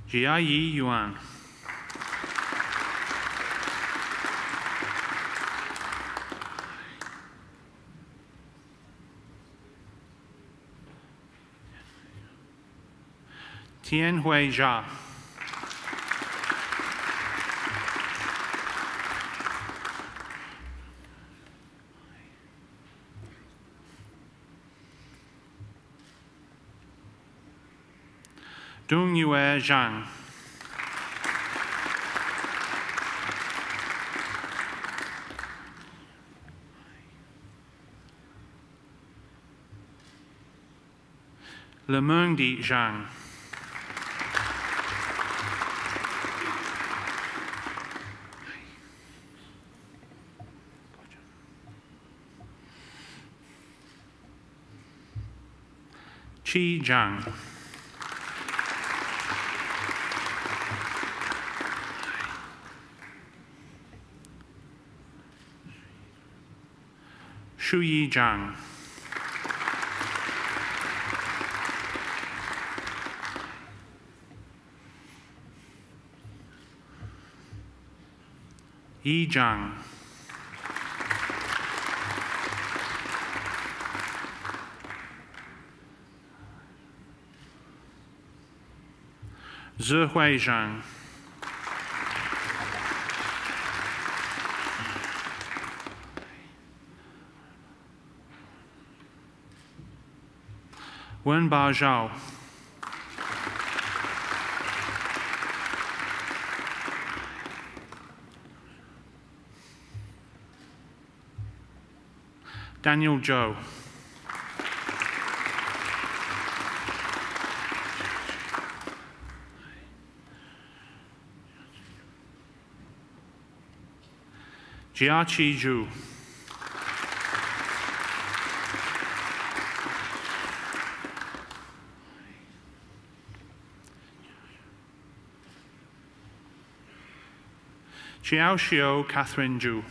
Jia Yi Yuan. Tianhui Jia. Dongyue Zhang. Le Mengdi Zhang. Qi Zhang. Shuyi Zhang. Yi Zhang. Zihui Zhang. Wenba Zhao. Daniel Zhou. Jiaqi Zhu. Xiao Catherine Zhu.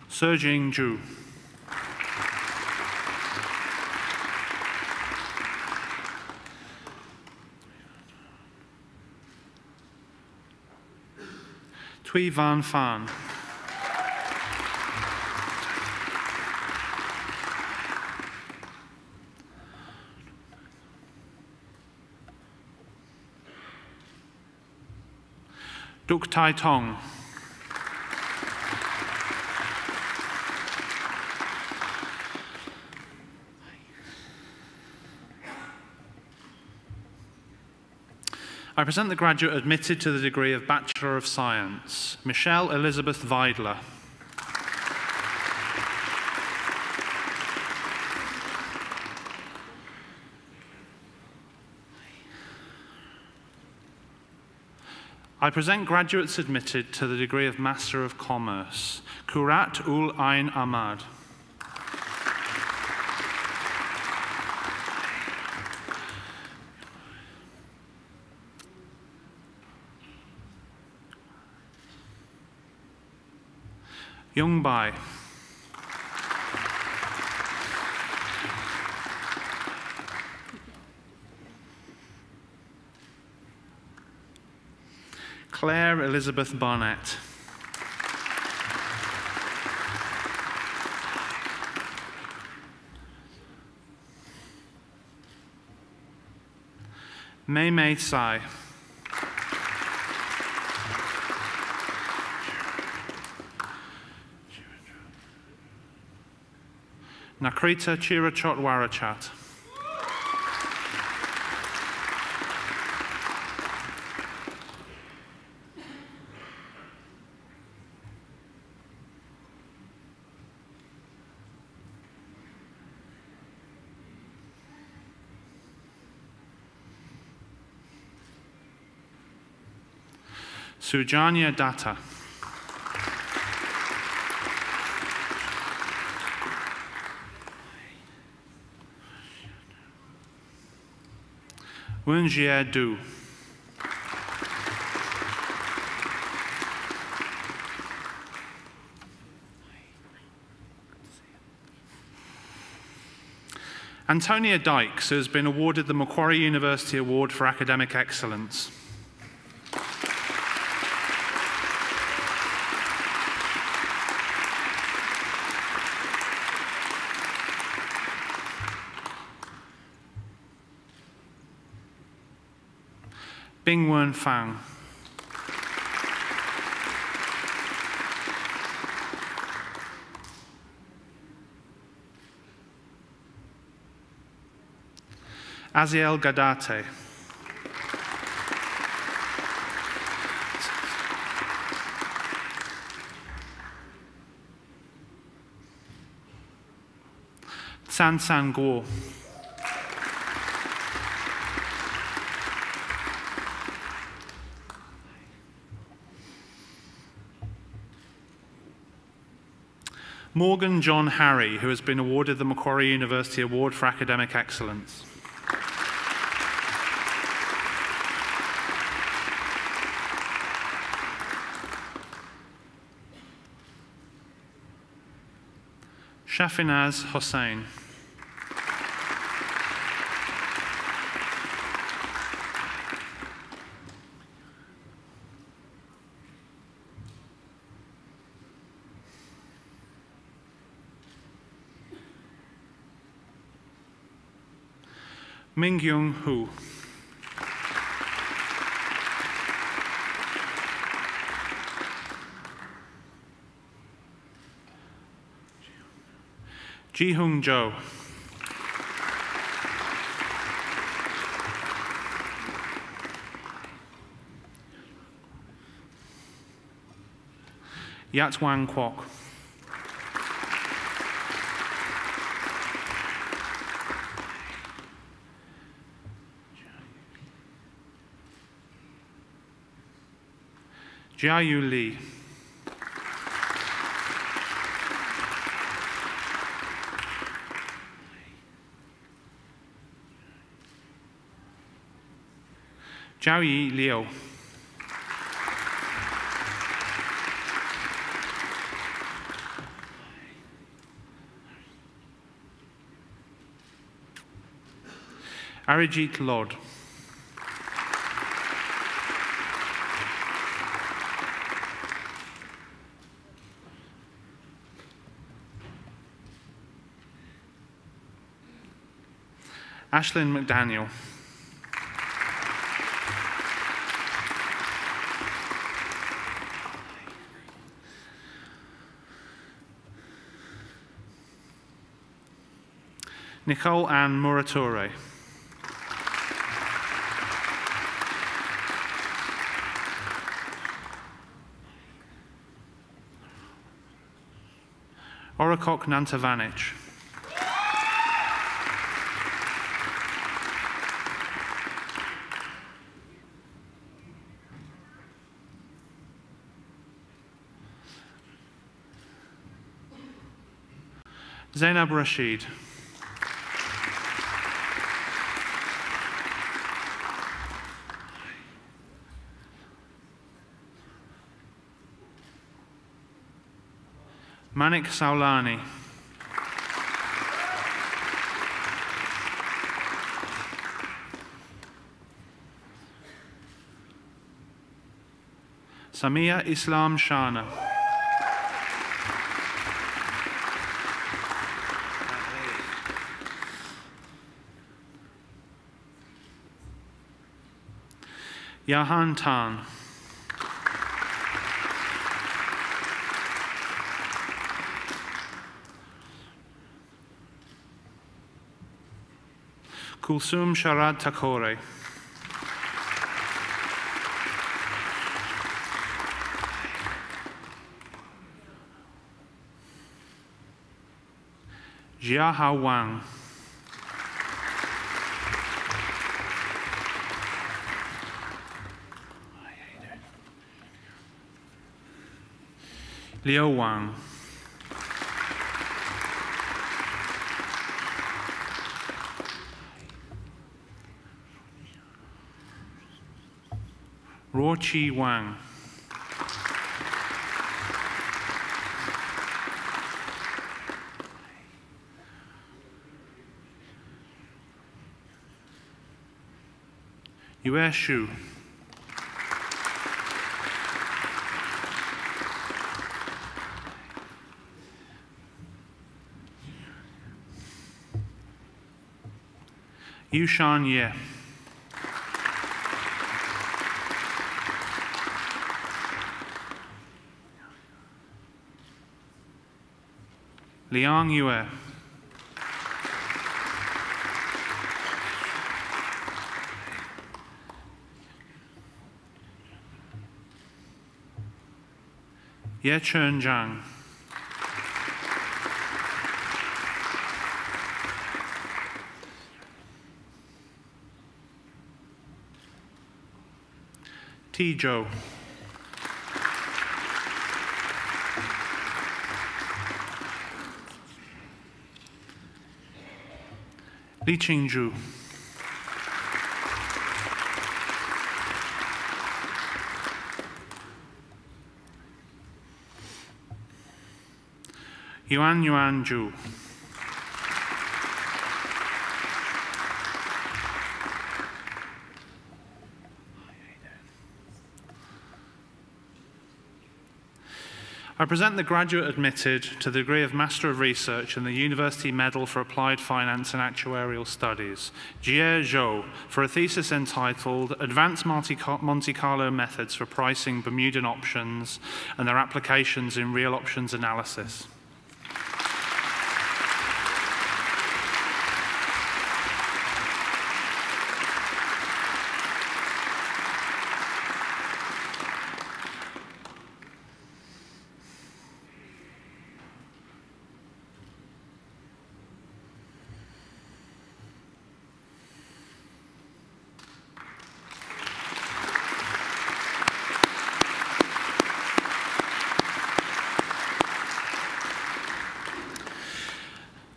Serjing Zhu. Tui Van Fan. Duk Tai Tong. I present the graduate admitted to the degree of Bachelor of Science, Michelle Elizabeth Weidler. I present graduates admitted to the degree of Master of Commerce, Kurat Ul Ain Ahmad. Young Bai. Claire Elizabeth Barnett. Mei Mei Tsai. Nakrita Chirachot Warachat. Sujanya Datta. Wenjie Du. Antonia Dykes has been awarded the Macquarie University Award for Academic Excellence. Bing Wen Fang. Aziel Gadate. San San Guo. Morgan John Harry, who has been awarded the Macquarie University Award for Academic Excellence. Shafinaz Hossain. Mingyung Hu. Ji-Hung Zhou. Yat-Wang Kwok. Jiayu Li. Zhaoyi Liu. Arijit Lod. Ashlyn McDaniel. Nicole Ann Muratore. Orikok Nantavanich. Zainab Rashid. Manik Saulani. Samia Islam Shana. Yahan Tan. Kulsum Sharad Takore. Jiahao Wang. Liu Wang. Ruoqi Wang. Yue Shu. Yushan Ye. Liang Yue. Ye Chen Zhang. Ti Zhou. Li Qingzhu. Yuan Zhu. I present the graduate admitted to the degree of Master of Research in the University Medal for Applied Finance and Actuarial Studies, Jie Zhou, for a thesis entitled Advanced Monte Carlo Methods for Pricing Bermudan Options and Their Applications in Real Options Analysis.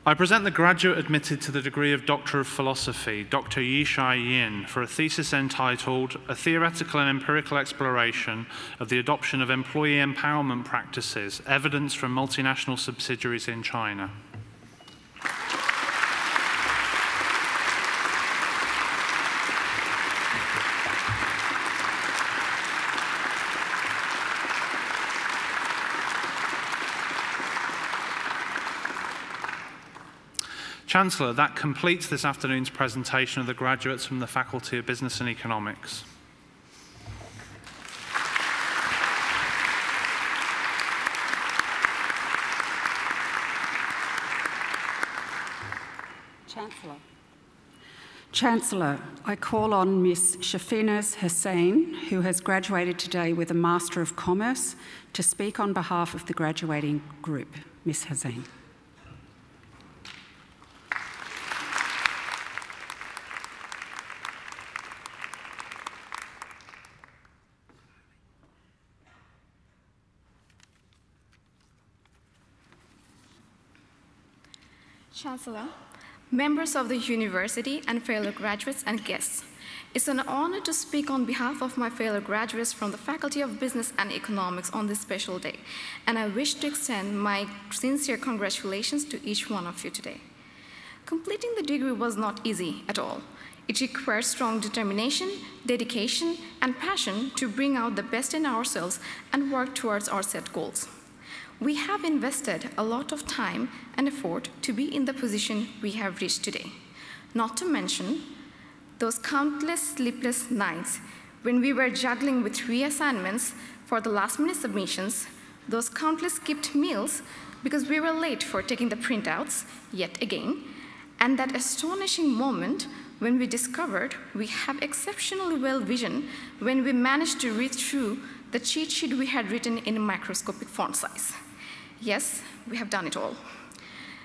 I present the graduate admitted to the degree of Doctor of Philosophy, Dr. Yishai Yin, for a thesis entitled A Theoretical and Empirical Exploration of the Adoption of Employee Empowerment Practices, Evidence from Multinational Subsidiaries in China. Chancellor, that completes this afternoon's presentation of the graduates from the Faculty of Business and Economics. Chancellor, I call on Ms. Shafinaz Hussain, who has graduated today with a Master of Commerce, to speak on behalf of the graduating group. Ms. Hussain. Chancellor, members of the university and fellow graduates and guests, it's an honor to speak on behalf of my fellow graduates from the Faculty of Business and Economics on this special day, and I wish to extend my sincere congratulations to each one of you today. Completing the degree was not easy at all. It requires strong determination, dedication, and passion to bring out the best in ourselves and work towards our set goals. We have invested a lot of time and effort to be in the position we have reached today. Not to mention those countless sleepless nights when we were juggling with 3 assignments for the last-minute submissions, those countless skipped meals because we were late for taking the printouts yet again, and that astonishing moment when we discovered we have exceptionally well vision when we managed to read through the cheat sheet we had written in microscopic font size. Yes, we have done it all.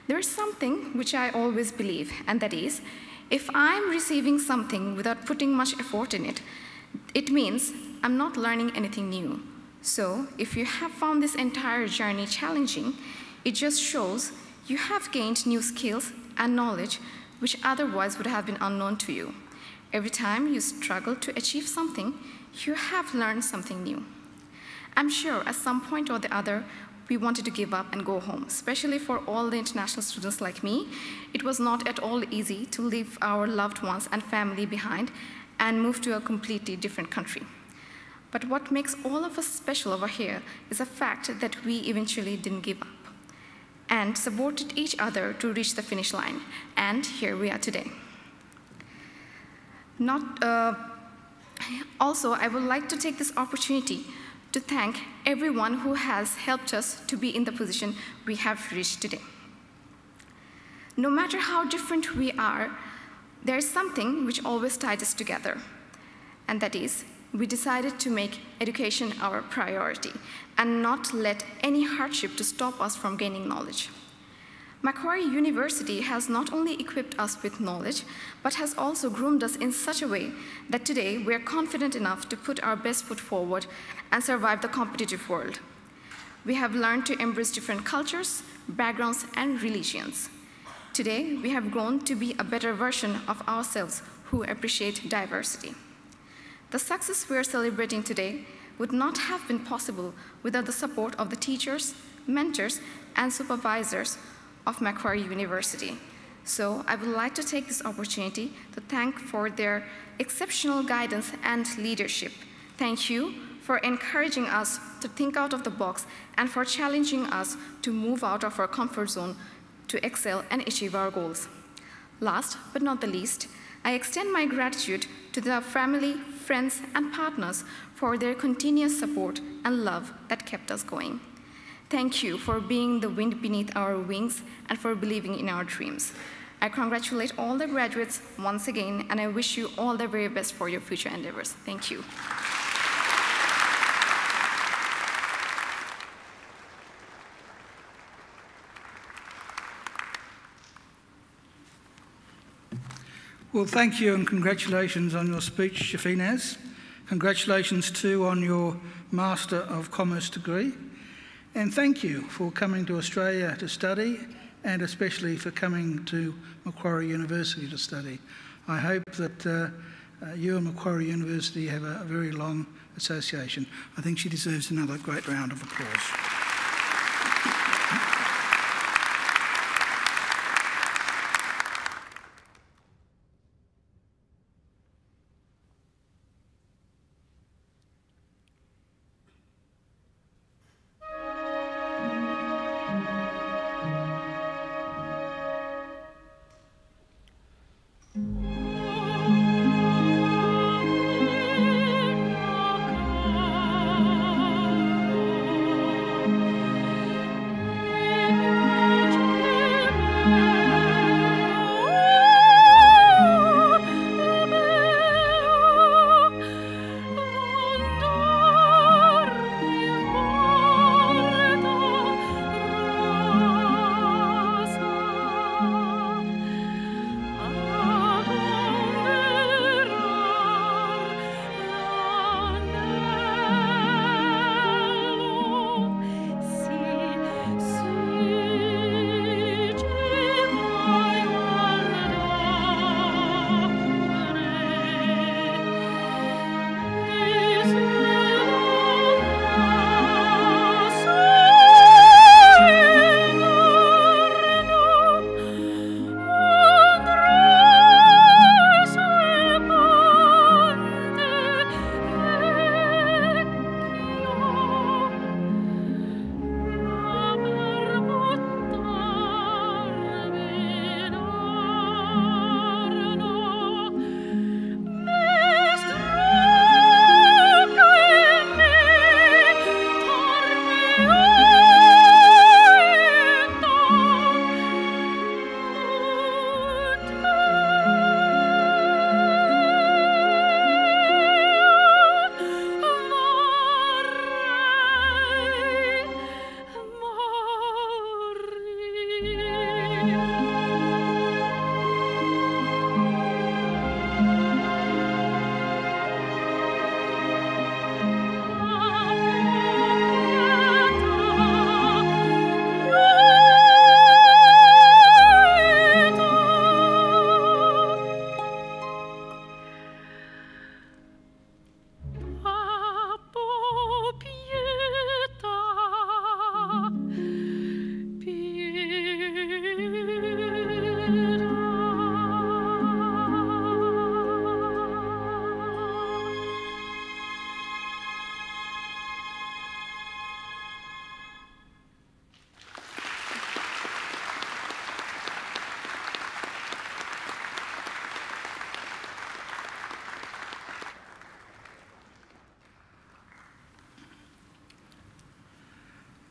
There is something which I always believe, and that is, if I'm receiving something without putting much effort in it, it means I'm not learning anything new. So if you have found this entire journey challenging, it just shows you have gained new skills and knowledge which otherwise would have been unknown to you. Every time you struggle to achieve something, you have learned something new. I'm sure at some point or the other, we wanted to give up and go home, especially for all the international students like me. It was not at all easy to leave our loved ones and family behind and move to a completely different country. But what makes all of us special over here is the fact that we eventually didn't give up and supported each other to reach the finish line. And here we are today. Also, I would like to take this opportunity to thank everyone who has helped us to be in the position we have reached today. No matter how different we are, there is something which always ties us together, and that is, we decided to make education our priority and not let any hardship to stop us from gaining knowledge. Macquarie University has not only equipped us with knowledge, but has also groomed us in such a way that today we are confident enough to put our best foot forward and survive the competitive world. We have learned to embrace different cultures, backgrounds, and religions. Today, we have grown to be a better version of ourselves who appreciate diversity. The success we are celebrating today would not have been possible without the support of the teachers, mentors, and supervisors of Macquarie University. So I would like to take this opportunity to thank for their exceptional guidance and leadership. Thank you for encouraging us to think out of the box and for challenging us to move out of our comfort zone to excel and achieve our goals. Last but not the least, I extend my gratitude to the family, friends, and partners for their continuous support and love that kept us going. Thank you for being the wind beneath our wings and for believing in our dreams. I congratulate all the graduates once again, and I wish you all the very best for your future endeavors. Thank you. Well, thank you and congratulations on your speech, Shafinaz. Congratulations too on your Master of Commerce degree. And thank you for coming to Australia to study and especially for coming to Macquarie University to study. I hope that you and Macquarie University have a very long association. I think she deserves another great round of applause.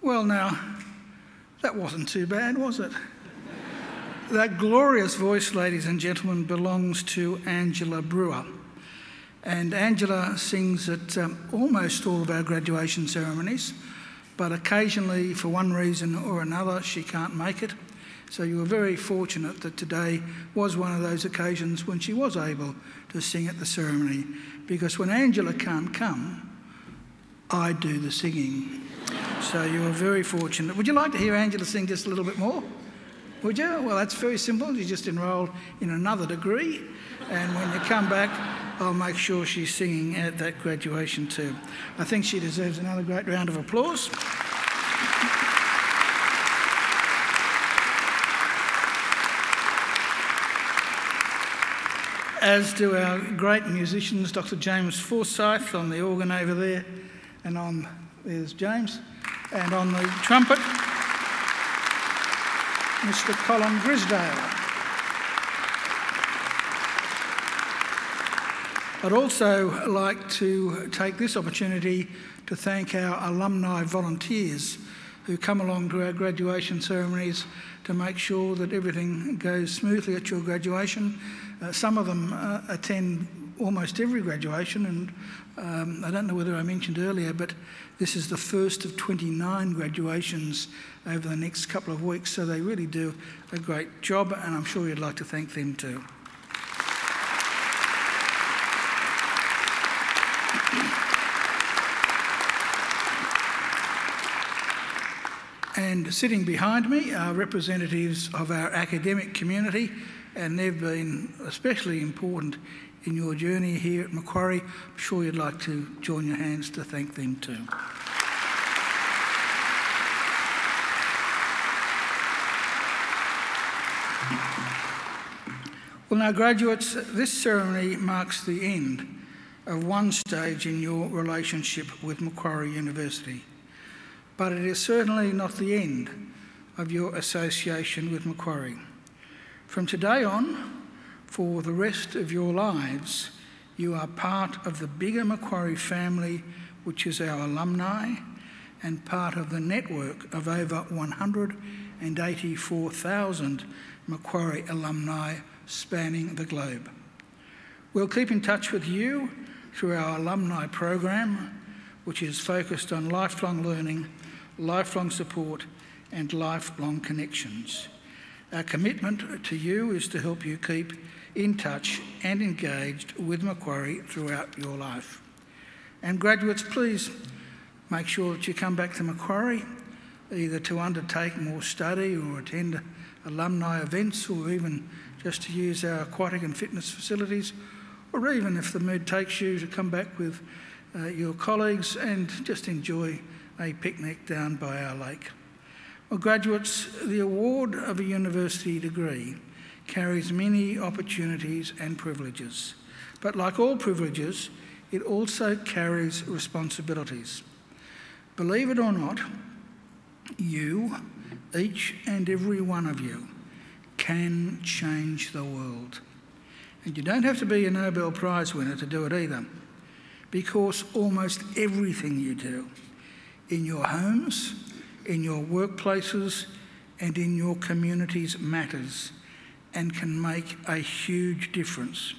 Well now, that wasn't too bad, was it? That glorious voice, ladies and gentlemen, belongs to Angela Brewer. And Angela sings at almost all of our graduation ceremonies, but occasionally, for one reason or another, she can't make it. So you were very fortunate that today was one of those occasions when she was able to sing at the ceremony, because when Angela can't come, I do the singing. So you were very fortunate. Would you like to hear Angela sing just a little bit more? Would you? Well, that's very simple. You just enrol in another degree, and when you come back, I'll make sure she's singing at that graduation too. I think she deserves another great round of applause. As do our great musicians, Dr. James Forsyth on the organ over there, and there's James, and on the trumpet, Mr. Colin Grisdale. I'd also like to take this opportunity to thank our alumni volunteers who come along to our graduation ceremonies to make sure that everything goes smoothly at your graduation. Some of them attend almost every graduation, and I don't know whether I mentioned earlier, but this is the first of 29 graduations over the next couple of weeks, so they really do a great job, and I'm sure you'd like to thank them too. And sitting behind me are representatives of our academic community, and they've been especially important in your journey here at Macquarie. I'm sure you'd like to join your hands to thank them too. Well, now, graduates, this ceremony marks the end of one stage in your relationship with Macquarie University. But it is certainly not the end of your association with Macquarie. From today on, for the rest of your lives, you are part of the bigger Macquarie family, which is our alumni, and part of the network of over 184,000 Macquarie alumni spanning the globe. We'll keep in touch with you through our alumni program, which is focused on lifelong learning, lifelong support and lifelong connections. Our commitment to you is to help you keep in touch and engaged with Macquarie throughout your life. And graduates, please make sure that you come back to Macquarie either to undertake more study or attend alumni events, or even just to use our aquatic and fitness facilities, or even if the mood takes you to come back with your colleagues and just enjoy a picnic down by our lake. Well, graduates, the award of a university degree carries many opportunities and privileges, but like all privileges, it also carries responsibilities. Believe it or not, you, each and every one of you, can change the world. And you don't have to be a Nobel Prize winner to do it either, because almost everything you do, in your homes, in your workplaces, and in your communities matters and can make a huge difference.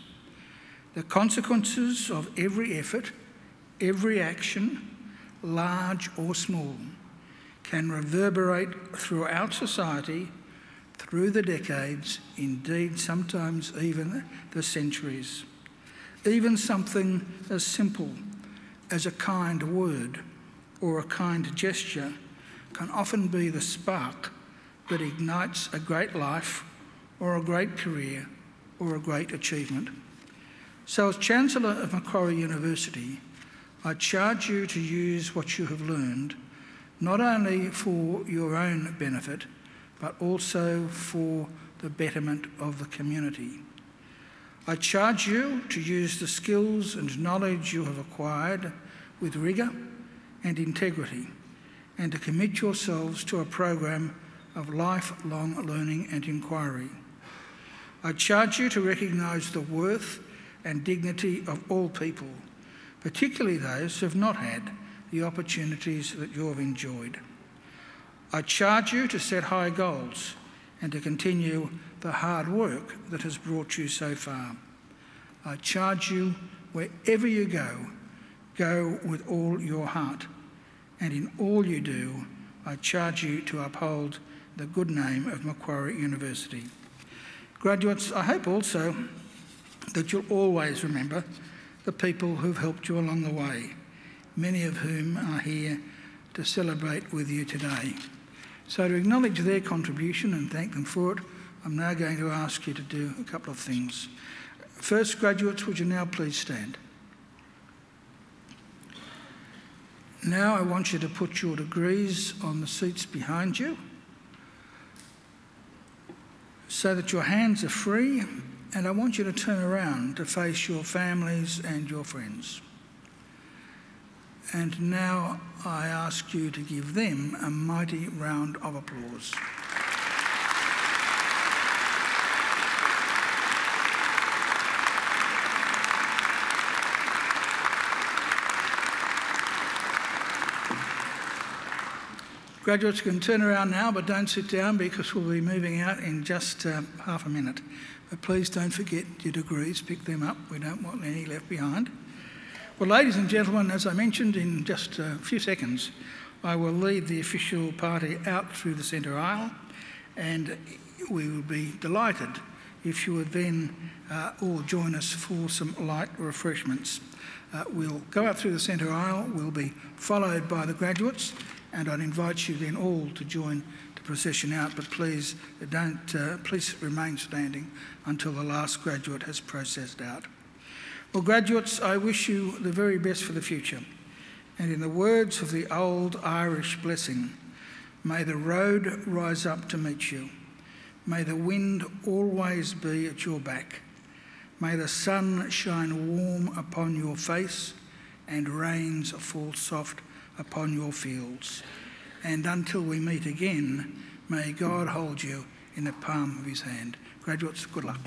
The consequences of every effort, every action, large or small, can reverberate throughout society, through the decades, indeed sometimes even the centuries. Even something as simple as a kind word or a kind gesture can often be the spark that ignites a great life or a great career or a great achievement. So as Chancellor of Macquarie University, I charge you to use what you have learned, not only for your own benefit, but also for the betterment of the community. I charge you to use the skills and knowledge you have acquired with rigour and integrity, and to commit yourselves to a program of lifelong learning and inquiry. I charge you to recognise the worth and dignity of all people, particularly those who have not had the opportunities that you have enjoyed. I charge you to set high goals and to continue the hard work that has brought you so far. I charge you, wherever you go with all your heart. And in all you do, I charge you to uphold the good name of Macquarie University. Graduates, I hope also that you'll always remember the people who've helped you along the way, many of whom are here to celebrate with you today. So to acknowledge their contribution and thank them for it, I'm now going to ask you to do a couple of things. First, graduates, would you now please stand? Now I want you to put your degrees on the seats behind you so that your hands are free, and I want you to turn around to face your families and your friends. And now I ask you to give them a mighty round of applause. Graduates can turn around now, but don't sit down because we'll be moving out in just half a minute. But please don't forget your degrees, pick them up. We don't want any left behind. Well, ladies and gentlemen, as I mentioned, in just a few seconds, I will lead the official party out through the centre aisle, and we will be delighted if you would then all join us for some light refreshments. We'll go out through the centre aisle, we'll be followed by the graduates, and I'd invite you then all to join the procession out, but please please remain standing until the last graduate has processed out. Well, graduates, I wish you the very best for the future. And in the words of the old Irish blessing, may the road rise up to meet you. May the wind always be at your back. May the sun shine warm upon your face and rains fall soft upon your fields. And until we meet again, may God hold you in the palm of his hand. Graduates, good luck.